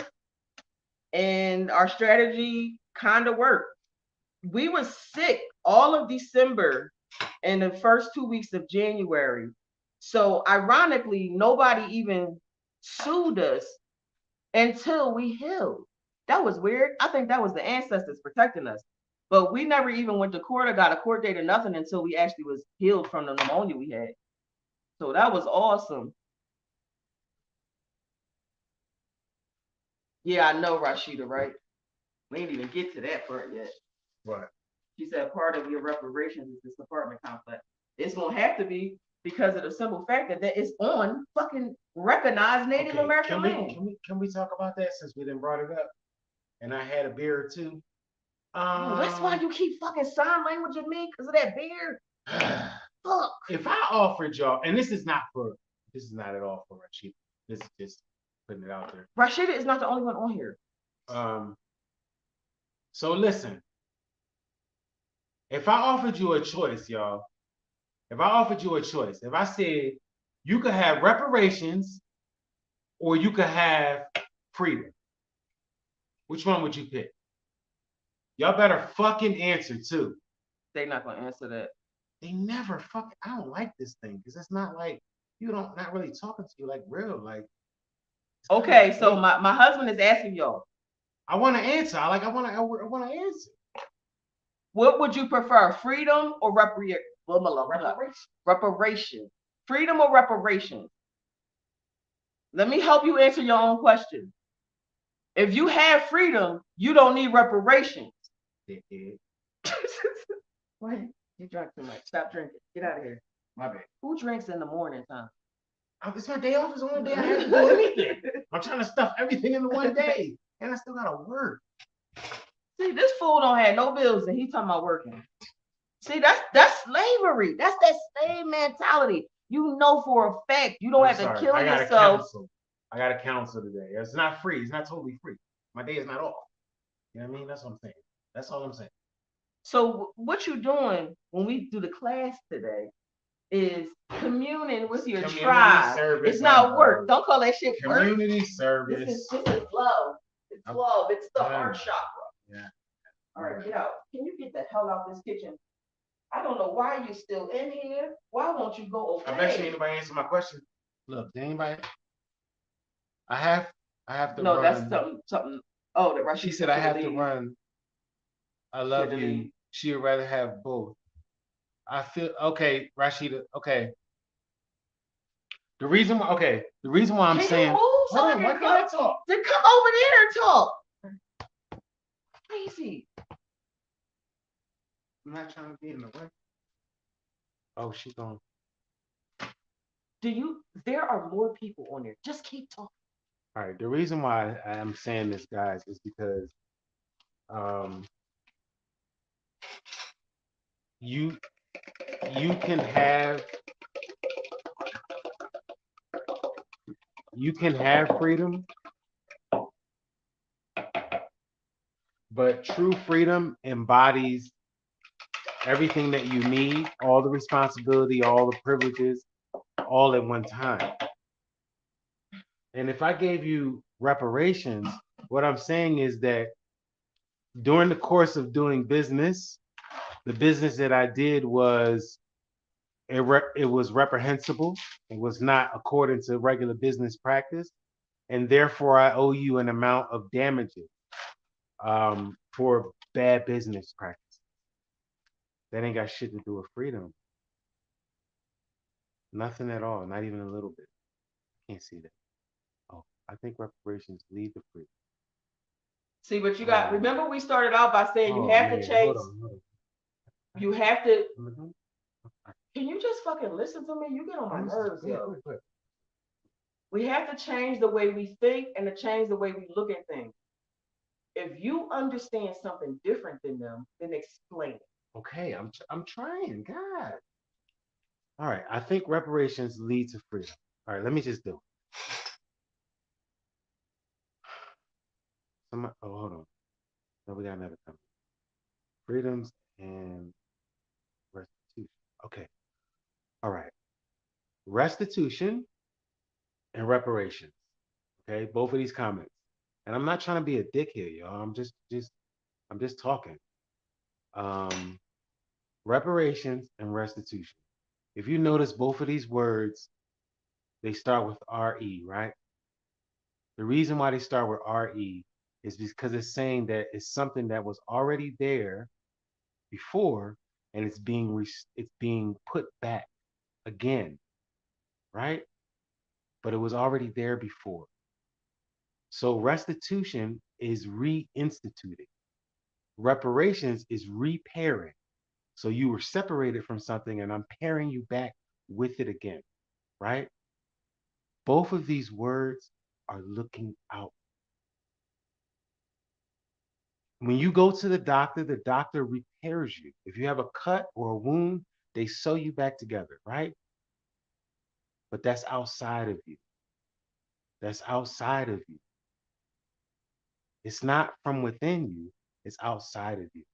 and our strategy kind of worked. We were sick all of December and the first 2 weeks of January. So ironically, nobody even sued us until we healed. That was weird. I think that was the ancestors protecting us. But we never even went to court or got a court date or nothing until we actually was healed from the pneumonia we had. So that was awesome. Yeah, I know, Rashida, right? We didn't even get to that part yet. What? She said part of your reparations is this apartment complex. It's gonna have to be because of the simple fact that it's on fucking recognized Native American land. Can we talk about that since we didn't brought it up? And I had a beer or two. That's why you keep fucking sign language at me because of that beer. Fuck. If I offered y'all, and this is not at all for Rashida. This is just putting it out there. Rashida is not the only one on here. So listen. If I offered you a choice, y'all, if I said you could have reparations or you could have freedom, which one would you pick? Y'all better fucking answer too. They're not gonna answer that. They never fucking. I don't like this thing because it's not like not really talking to you like real like. Okay, so my husband is asking y'all. I want to answer. I want to answer. What would you prefer, freedom or reparation? Freedom or reparation? Let me help you answer your own question. If you have freedom, you don't need reparations. What? You drank too much. Stop drinking. Get out of here. My bad. Who drinks in the morning time? It's my day off. It's the only day I have to do anything. I'm trying to stuff everything into one day, and I still gotta work. See, this fool don't have no bills, and he talking about working. See, that's slavery. That's that slave mentality. You know for a fact you don't have to kill yourself. I got a counsel today. It's not free. It's not totally free. My day is not off. You know what I mean? That's what I'm saying. That's all I'm saying. So what you doing when we do the class today is communing with your Community tribe. service, It's not like, work. Don't call that shit work. Community This service. is love. It's love. It's the Yeah. heart chakra. Yeah. All right, get out. Can you get the hell out of this kitchen? I don't know why you still in here. Why won't you go away? I bet you anybody answer my question. Look, did anybody? I have to No, run. that's something. Oh, that right. She said I have to run. I love you. She would rather have both. I feel okay, Rashida. Okay. The reason why I'm Can saying, you move so I why can can't I talk? Then come over there and talk. Crazy. I'm not trying to be in the way. Oh, she's gone. There are more people on there. Just keep talking. All right. The reason why I'm saying this, guys, is because you can have freedom, but true freedom embodies everything that you need, all the responsibility, all the privileges, all at one time. And if I gave you reparations, what I'm saying is that during the course of doing business, the business that I did was it was reprehensible. It was not according to regular business practice, and therefore I owe you an amount of damages for bad business practice. That ain't got shit to do with freedom. Nothing at all. Not even a little bit. Can't see that. Oh, I think reparations lead to freedom. See, but you got. Remember, we started out by saying you have to change. Hold on. You have to. Can you just fucking listen to me? You get on my nerves, yo. We have to change the way we think and to change the way we look at things. If you understand something different than them, then explain it. Okay, I'm trying, God. All right, I think reparations lead to freedom. All right, let me just do it. Hold on. No, we got another comment. Freedoms and restitution. Okay. All right. Restitution and reparations. Okay, both of these comments. And I'm not trying to be a dick here, y'all. I'm just talking. Reparations and restitution. If you notice, both of these words, they start with RE, right? The reason why they start with RE is because it's saying that it's something that was already there before, and it's being put back again, right? But it was already there before. So restitution is reinstituting. Reparations is repairing. So you were separated from something, and I'm pairing you back with it again, right? Both of these words are looking out. When you go to the doctor repairs you. If you have a cut or a wound, they sew you back together, right? But that's outside of you. That's outside of you. It's not from within you, it's outside of you.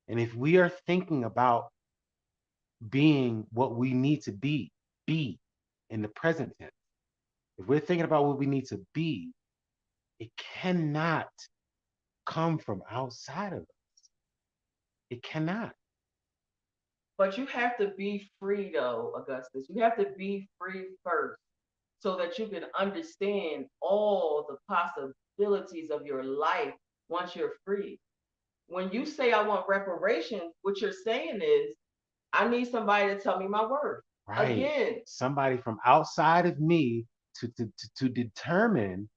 And if we are thinking about being what we need to be in the present tense, if we're thinking about what we need to be, it cannot come from outside of us. It cannot. But you have to be free, though, Augustus. You have to be free first so that you can understand all the possibilities of your life once you're free. When you say I want reparations, what you're saying is I need somebody to tell me my worth. Right. Again. Somebody from outside of me to determine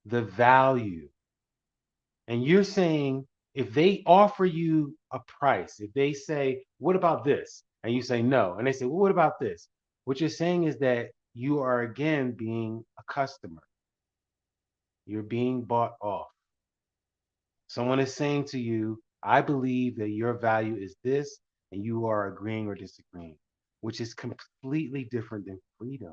the value. And you're saying if they offer you a price, if they say, what about this? And you say no. And they say, well, what about this? What you're saying is that you are again being a customer. You're being bought off. Someone is saying to you, I believe that your value is this, and you are agreeing or disagreeing, which is completely different than freedom.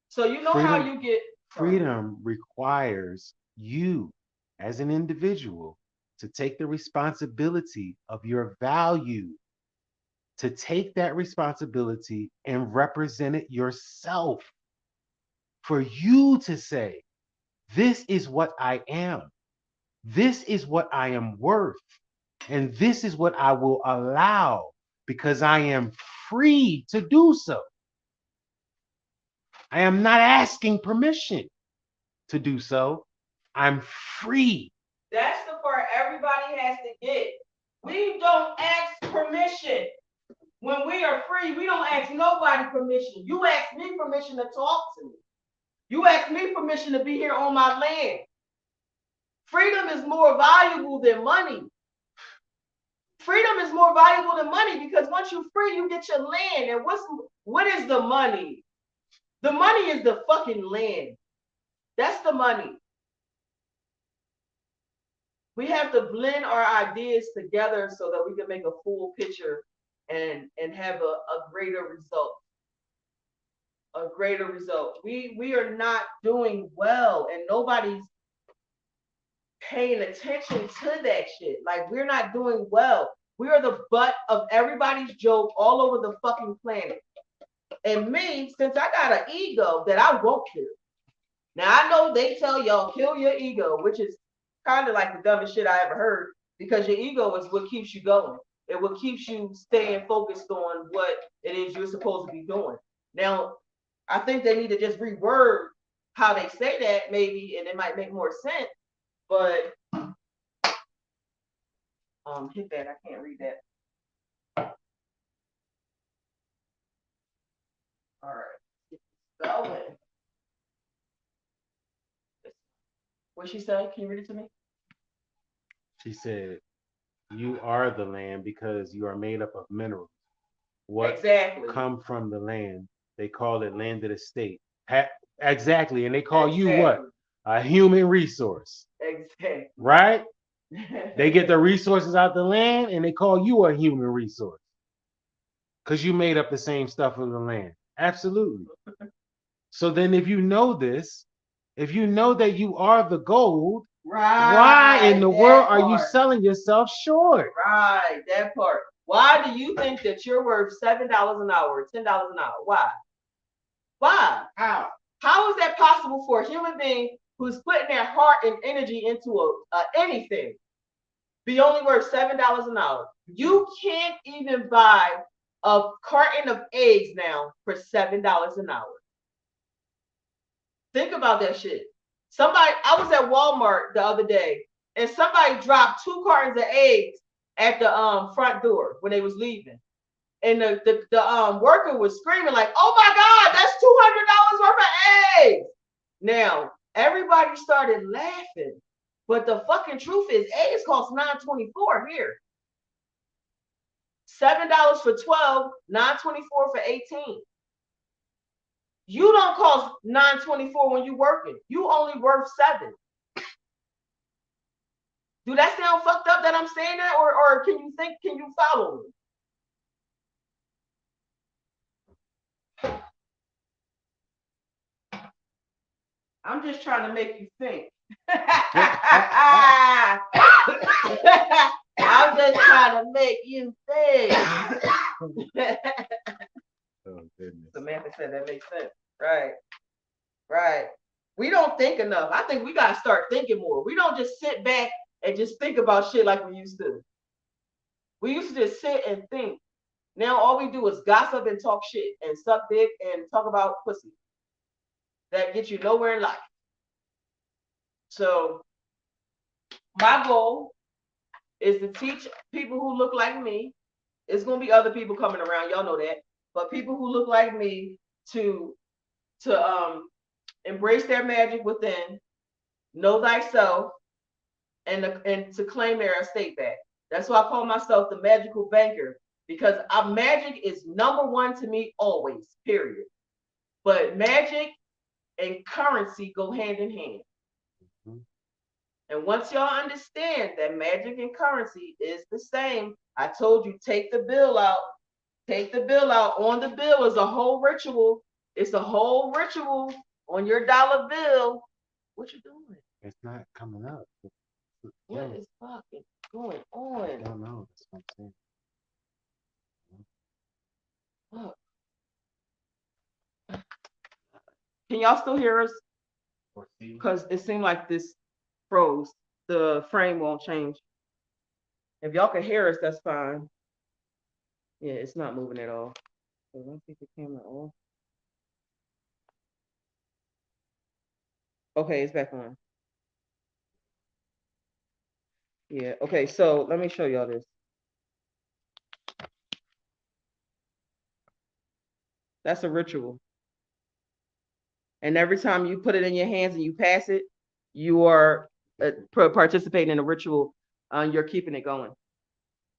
So you know how you get freedom requires you as an individual to take the responsibility of your value. to take that responsibility and represent it yourself. For you to say, this is what I am, this is what I am worth, and this is what I will allow because I am free to do so. I am not asking permission to do so. I'm free. That's the part everybody has to get. We don't ask permission. When we are free, we don't ask nobody permission. You ask me permission to talk to me. You ask me permission to be here on my land. Freedom is more valuable than money. Freedom is more valuable than money because once you're free, you get your land. And what is the money? The money is the fucking land. That's the money. We have to blend our ideas together so that we can make a full picture and have a greater result. A greater result. We are not doing well, and nobody's paying attention to that shit. Like, we're not doing well. We are the butt of everybody's joke all over the fucking planet. And me, since I got an ego that I won't kill. Now I know they tell y'all kill your ego, which is kind of like the dumbest shit I ever heard, because your ego is what keeps you going. It what keeps you staying focused on what it is you're supposed to be doing. Now, I think they need to just reword how they say that, maybe, and it might make more sense. But hit that. I can't read that. All right. Going. What she said? Can you read it to me? She said, you are the land because you are made up of minerals. What exactly come from the land? They call it landed estate. Exactly. And they call you what? A human resource. Exactly. Right? They get the resources out the land and they call you a human resource. Because you made up the same stuff of the land. Absolutely. So then if you know this, if you know that you are the gold, right, why in the world are you selling yourself short? Right, that part. Why do you think that you're worth $7 an hour or $10 an hour? Why? Why? How is that possible for a human being who's putting their heart and energy into anything be only worth $7 an hour? You can't even buy a carton of eggs now for $7 an hour. Think about that shit. I was at Walmart the other day, and somebody dropped 2 cartons of eggs at the front door when they was leaving. And the worker was screaming like, "Oh my God, that's $200 worth of eggs!" Now, everybody started laughing. But the fucking truth is, eggs cost $9.24 here. $7 for 12, $9.24 for 18. You don't cost $9.24 when you're working. You only worth $7. Do that sound fucked up that I'm saying that, or can you follow me? I'm just trying to make you think. I'm just trying to make you think. Oh, goodness. Samantha said that makes sense. Right. Right. We don't think enough. I think we got to start thinking more. We don't just sit back and just think about shit like we used to. We used to just sit and think. Now all we do is gossip and talk shit and suck dick and talk about pussy. That gets you nowhere in life. So my goal is to teach people who look like me. It's going to be other people coming around. Y'all know that. But people who look like me to embrace their magic within, know thyself, and to claim their estate back. That's why I call myself the magical banker, because magic is number one to me always, period. But magic and currency go hand in hand. Mm-hmm. And once y'all understand that magic and currency is the same, I told you, take the bill out. Take the bill out. On the bill is a whole ritual. It's a whole ritual on your dollar bill. What you doing? It's not coming up. What is fucking going on? I don't know. That's what I'm saying. Can y'all still hear us? Or see. Because it seemed like this froze. The frame won't change. If y'all can hear us, that's fine. Yeah, it's not moving at all. So let's keep the camera off. Okay, it's back on. Yeah, okay, so let me show y'all this. That's a ritual. And every time you put it in your hands and you pass it, you are participating in a ritual. You're keeping it going.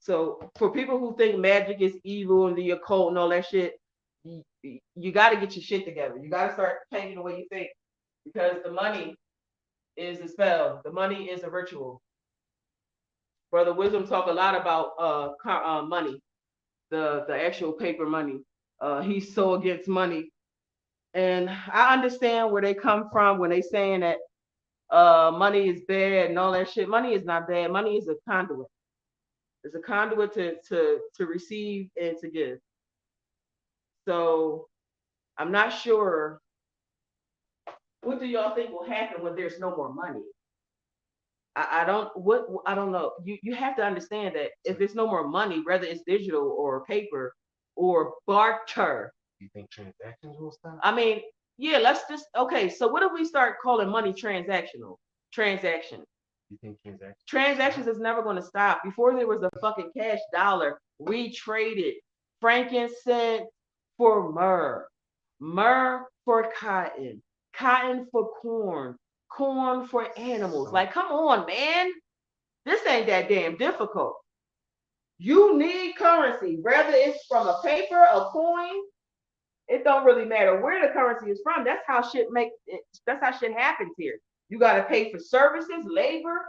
So for people who think magic is evil and the occult and all that shit, you got to get your shit together. You got to start changing the way you think, because the money is a spell. The money is a ritual. Brother Wisdom talk a lot about money, the actual paper money. He's so against money, and I understand where they come from when they saying that money is bad and all that shit. Money is not bad. Money is a conduit. It's a conduit to receive and to give. So I'm not sure. What do y'all think will happen when there's no more money? I don't know. You have to understand that if there's no more money, whether it's digital or paper or barter. You think transactions will stop? I mean, yeah, let's just okay. So what if we start calling money transactional? Transaction. You think transactions? Transactions is never going to stop. Before there was a fucking cash dollar, we traded frankincense for myrrh, myrrh for cotton, cotton for corn, corn for animals. Like, come on, man. This ain't that damn difficult. You need currency, whether it's from a paper, a coin. It don't really matter where the currency is from. That's how shit that's how shit happens here. You got to pay for services, labor,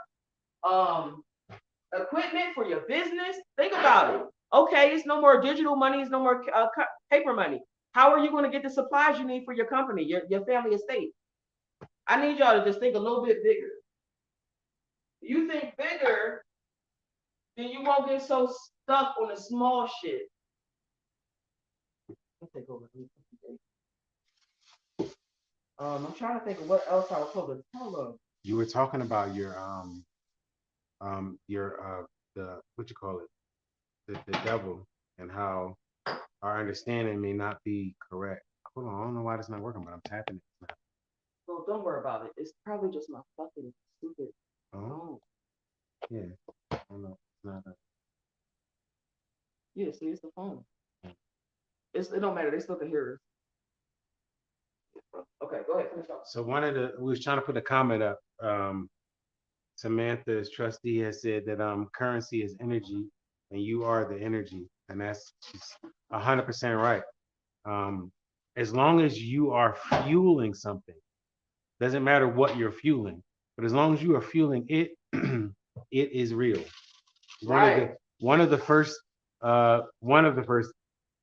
equipment for your business. Think about it. Okay, it's no more digital money. It's no more paper money. How are you going to get the supplies you need for your company, your family estate? I need y'all to just think a little bit bigger. You think bigger, then you won't get so stuck on the small shit. Let's take over. I'm trying to think of what else I was supposed to tell them. You were talking about your the what you call it, the devil, and how our understanding may not be correct. Hold on, I don't know why it's not working, but I'm tapping it now. So don't worry about it. It's probably just my fucking stupid. Oh, yeah. I don't know. It's not a... Yeah, see, it's the phone. It don't matter. They still can hear us. Okay, go ahead. Finish up. So we was trying to put a comment up. Samantha's trustee has said that currency is energy and you are the energy, and that's 100% right. As long as you are fueling something, doesn't matter what you're fueling, but as long as you are fueling it, it is real. One of the first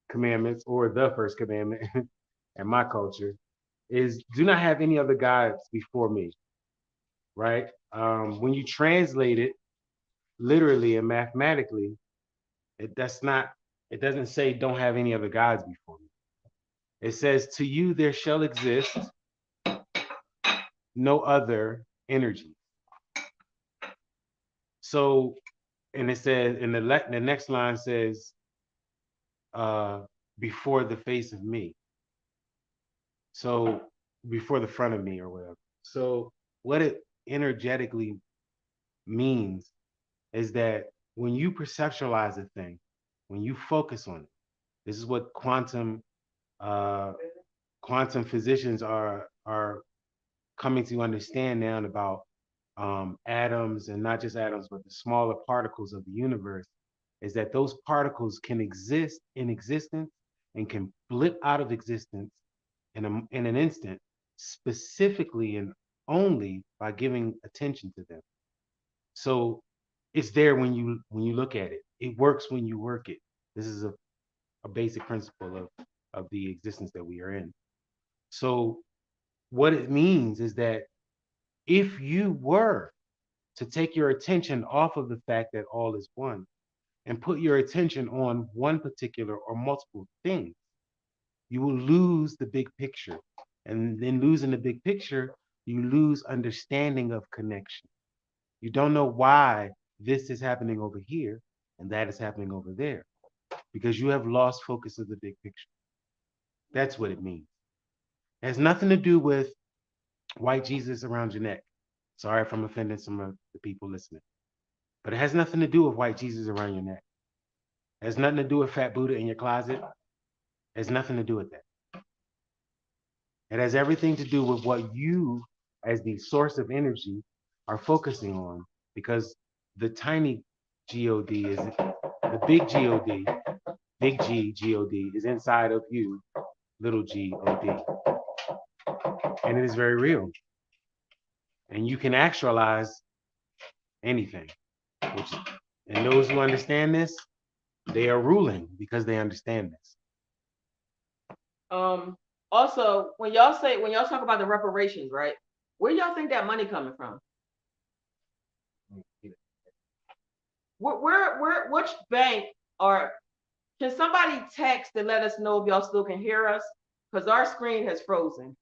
commandments, or the first commandment in my culture, is do not have any other gods before me. Right? When you translate it literally and mathematically, it doesn't say don't have any other gods before me. It says to you there shall exist no other energy. So, and it says, and the next line says, before the face of me. So before the front of me or whatever. So what it energetically means is that when you perceptualize a thing, when you focus on it, this is what quantum physicians are coming to understand now about atoms, and not just atoms, but the smaller particles of the universe, is that those particles can exist in existence and can blip out of existence in an instant, specifically and only by giving attention to them. So it's there when you look at it. It works when you work it. This is a basic principle of the existence that we are in. So what it means is that if you were to take your attention off of the fact that all is one and put your attention on one particular or multiple things, you will lose the big picture And in losing the big picture, you lose understanding of connection. You don't know why this is happening over here and that is happening over there because you have lost focus of the big picture. That's what it means. It has nothing to do with white Jesus around your neck. Sorry if I'm offending some of the people listening. But it has nothing to do with white Jesus around your neck. It has nothing to do with fat Buddha in your closet. It has nothing to do with that. It has everything to do with what you, as the source of energy, are focusing on. Because the tiny God is the big God, big G God is inside of you, little G God. And it is very real. And you can actualize anything. And those who understand this, they are ruling because they understand this. Also, when y'all talk about the reparations, right? Where y'all think that money coming from? Which bank can somebody text and let us know if y'all still can hear us? Because our screen has frozen.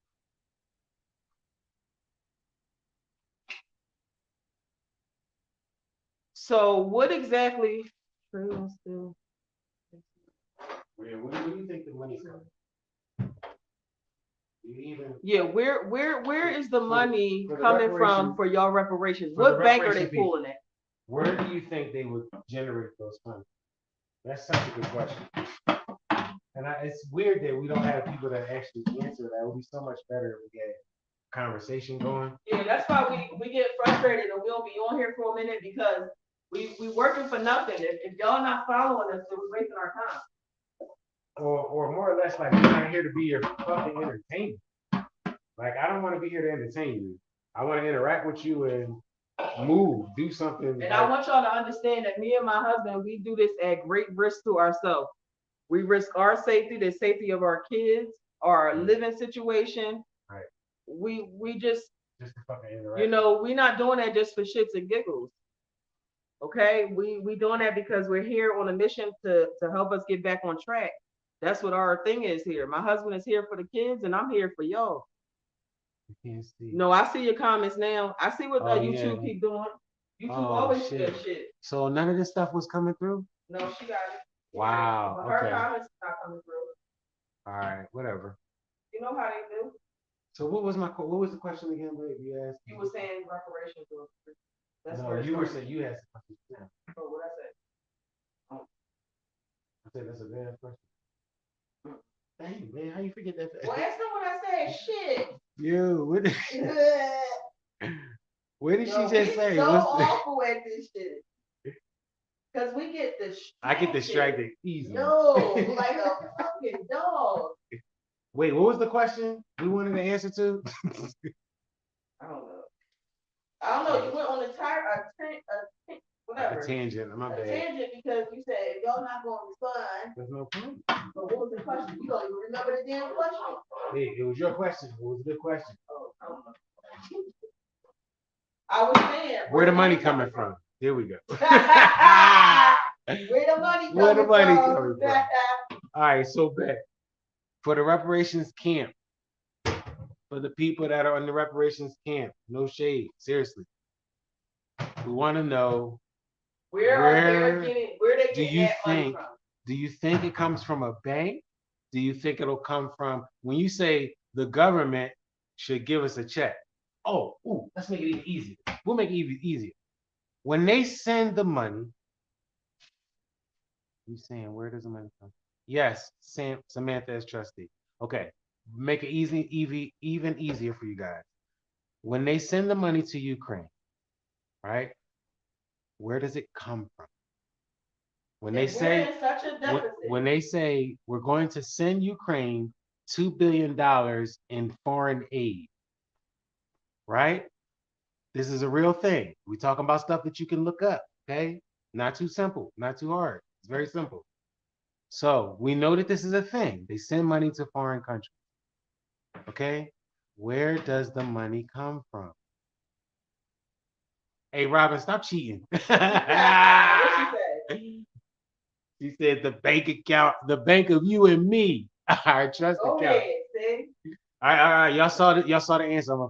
So what exactly? Where do you think the money's coming? Where is the money for the coming from reparations- for y'all reparations? for What the bank are they reparation fee. pulling at? Where do you think they would generate those funds? That's such a good question. And it's weird that we don't have people that actually answer that. It would be so much better if we get conversation going. Yeah, that's why we get frustrated and we'll be on here for a minute because we working for nothing. If y'all not following us, then we're wasting our time. Or more or less like we're not here to be your fucking entertainment. Like I don't want to be here to entertain you. I want to interact with you and move, do something. And I want y'all to understand that me and my husband, we do this at great risk to ourselves. We risk our safety, the safety of our kids, our living situation. Right. We just to fucking interact. We're not doing that just for shits and giggles. Okay, we doing that because we're here on a mission to help us get back on track. That's what our thing is here. My husband is here for the kids, and I'm here for y'all. You can't see. No, I see your comments now. I see what YouTube keep doing. YouTube always do that shit. So none of this stuff was coming through? No, she got it. Wow. But her comments not coming through. All right, whatever. You know how they do. So what was the question again, babe? You asked. You were saying reparations. That's no, you were saying you asked the question. Yeah. Oh, what I said? Oh. I said that's a bad question. Dang, man, how you forget that? Well, that's not what I said. Shit. Yo, what did where did she just say? So awful at this shit. Because we get distracted. I get distracted easily. No, like a fucking dog. Wait, what was the question we wanted to answer to? I don't know. You went on whatever. A tangent. My bad. A tangent because you said if y'all not going to respond. There's no point. But what was the question? You don't even remember the damn question. Hey, it was your question. It was a good question. Oh, I don't know. I was saying. Where the money coming from? Here we go. Where the money coming from? All right, so back for the reparations camp. For the people that are in the reparations camp, no shade, seriously. We want to know where they getting money from? Do you think it comes from a bank? Do you think it'll come from when you say the government should give us a check? Let's make it even easier. We'll make it even easier. When they send the money, you saying where does the money come? Yes, Samantha as trustee. Okay, make it even easier for you guys. When they send the money to Ukraine, right? Where does it come from? When they say we're going to send Ukraine $2 billion in foreign aid, right? This is a real thing. We're talking about stuff that you can look up, okay? Not too simple, not too hard. It's very simple. So we know that this is a thing. They send money to foreign countries, okay? Where does the money come from? Hey, Robin, stop cheating. She said the bank account, the bank of you and me, our trust account. See? All right. Y'all saw the answer.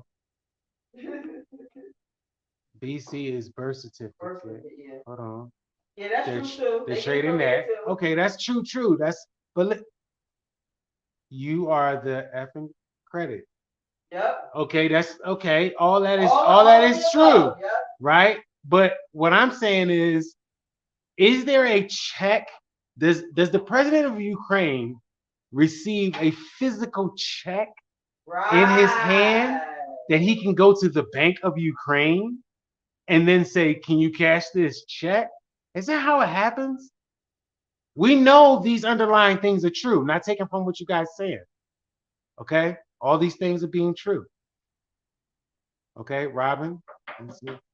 BC is birth certificate. Yeah. Hold on. Yeah, that's They're, true too. they're They trading get from there, that. too. Okay, that's true. But you are the effing credit. Yep. Okay, that's okay. All that is the true, above, yep. right? But what I'm saying is there a check? Does the president of Ukraine receive a physical check in his hand that he can go to the Bank of Ukraine and then say, "Can you cash this check?" Is that how it happens? We know these underlying things are true, not taken from what you guys saying. Okay, all these things are being true. Okay, Robin,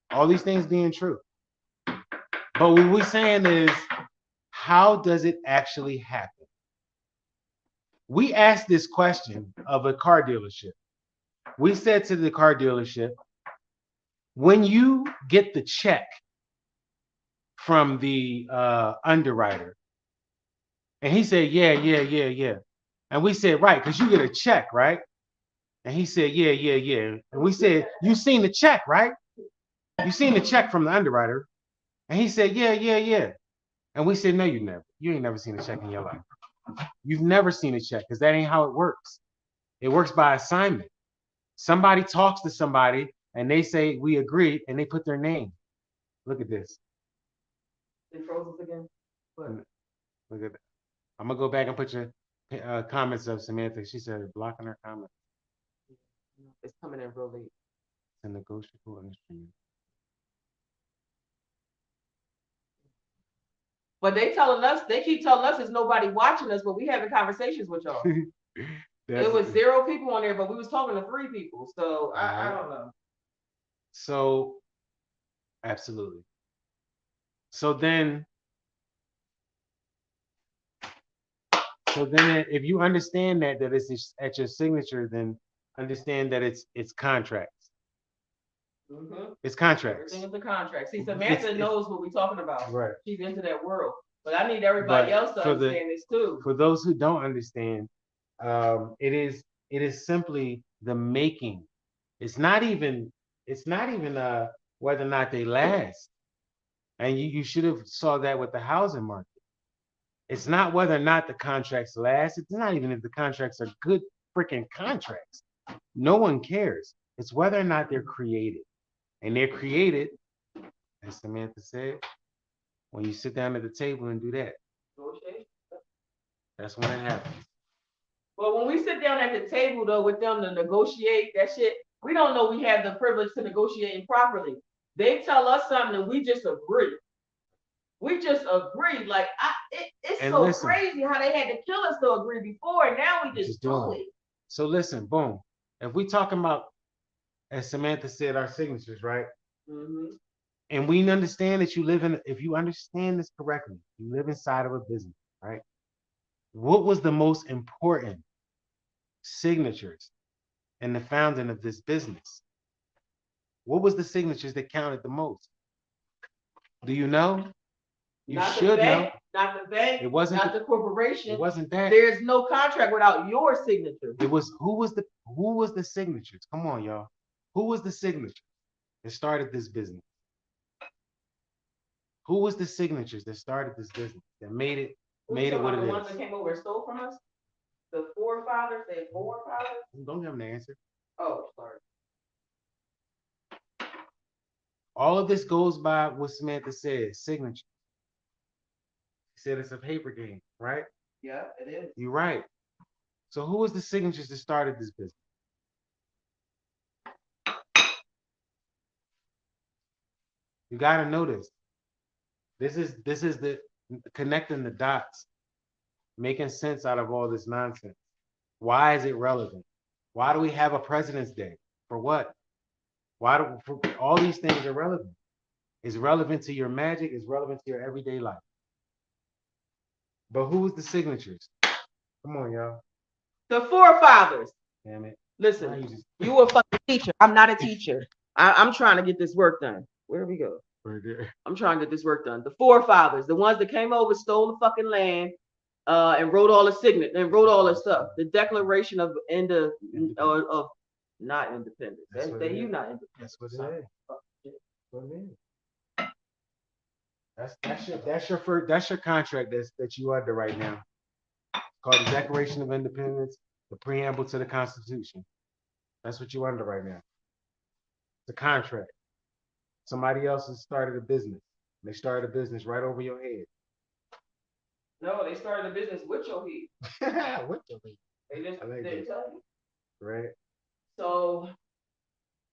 all these things being true. But what we're saying is, how does it actually happen? We asked this question of a car dealership. We said to the car dealership, when you get the check from the underwriter, and he said, yeah. And we said, right, because you get a check, right? And he said, yeah. And we said, you seen the check, right? You seen the check from the underwriter. And he said, yeah. And we said, no, you never. You ain't never seen a check in your life. You've never seen a check because that ain't how it works. It works by assignment. Somebody talks to somebody and they say, we agree, and they put their name. Look at this. They froze us again. Look at that. I'm going to go back and put your comments up, Samantha. She said, blocking her comments. It's coming in real late. It's a negotiable instrument. But they keep telling us there's nobody watching us, but we having conversations with y'all. It was 0 people on there, but we was talking to 3 people. So I don't know. So absolutely. So then if you understand that it's at your signature, then understand that it's contracts. Mm-hmm. It's contracts. Everything is a contract. See, Samantha knows what we're talking about. Right. She's into that world. But I need everybody else to understand this too. For those who don't understand, it is simply the making. It's not even whether or not they last. And you should have saw that with the housing market. It's not whether or not the contracts last. It's not even if the contracts are good freaking contracts. No one cares. It's whether or not they're created. And they're created, as Samantha said, when you sit down at the table and do that. That's when it happens. But when we sit down at the table, though, with them to negotiate that shit, we don't know we have the privilege to negotiate properly. They tell us something and we just agree. We just agree. Like, it's so listen, crazy how they had to kill us to agree before, and now we just do it. So listen, boom. If we talking about, as Samantha said, our signatures, right? Mm-hmm. And we understand that if you understand this correctly, you live inside of a business, right? What was the most important signatures in the founding of this business? What was the signatures that counted the most? Do you know? You not should know. Not the bank. It wasn't not the corporation. It wasn't that. There's no contract without your signature. It was who was the signatures? Come on, y'all. Who was the signature that started this business? Who was the signatures that started this business that made it what it is? The ones that came over and stole from us? The forefathers? They forefathers? Don't give them the answer. Oh, sorry. All of this goes by what Samantha said, signature. She said it's a paper game, right? Yeah, it is. You're right. So who was the signatures that started this business? You gotta know this. This is the connecting the dots, making sense out of all this nonsense. Why is it relevant? Why do we have a President's Day? For what? All these things are relevant. It's relevant to your magic, it's relevant to your everyday life. But who was the signatures? Come on, y'all. The forefathers. Damn it. Listen, you a fucking teacher. I'm not a teacher. I'm trying to get this work done. Where do we go? Right there. I'm trying to get this work done. The forefathers, the ones that came over, stole the fucking land, and wrote all the signet and wrote all the stuff. The Declaration of of not independence. That's what That it you is. not independent. That's what it is. What it is. That's your contract that you under right now. Called the Declaration of Independence, the preamble to the Constitution. That's what you under right now. The contract. Somebody else has started a business. They started a business right over your head. No, they started a business with your head. What the heck? They just I like didn't that. tell you. Right? So,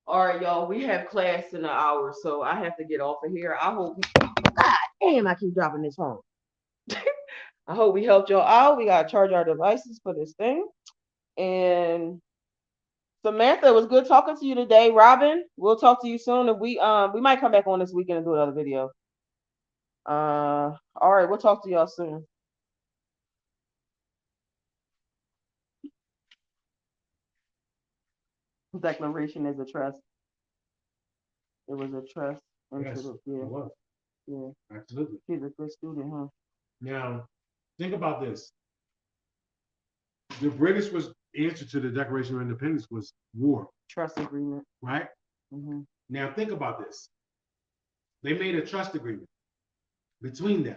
all right, y'all. We have class in an hour, so I have to get off of here. I hope. God damn, I keep dropping this phone. I hope we helped y'all out. We gotta charge our devices for this thing. And Samantha, it was good talking to you today. Robin, we'll talk to you soon. And we might come back on this weekend and do another video. All right, we'll talk to y'all soon. Declaration is a trust. It was a trust. Yes, it was. Yeah. Absolutely. He's a good student, huh? Now, think about this. The British was answer to the Declaration of Independence was war. Trust agreement. Right? Mm-hmm. Now think about this. They made a trust agreement between them.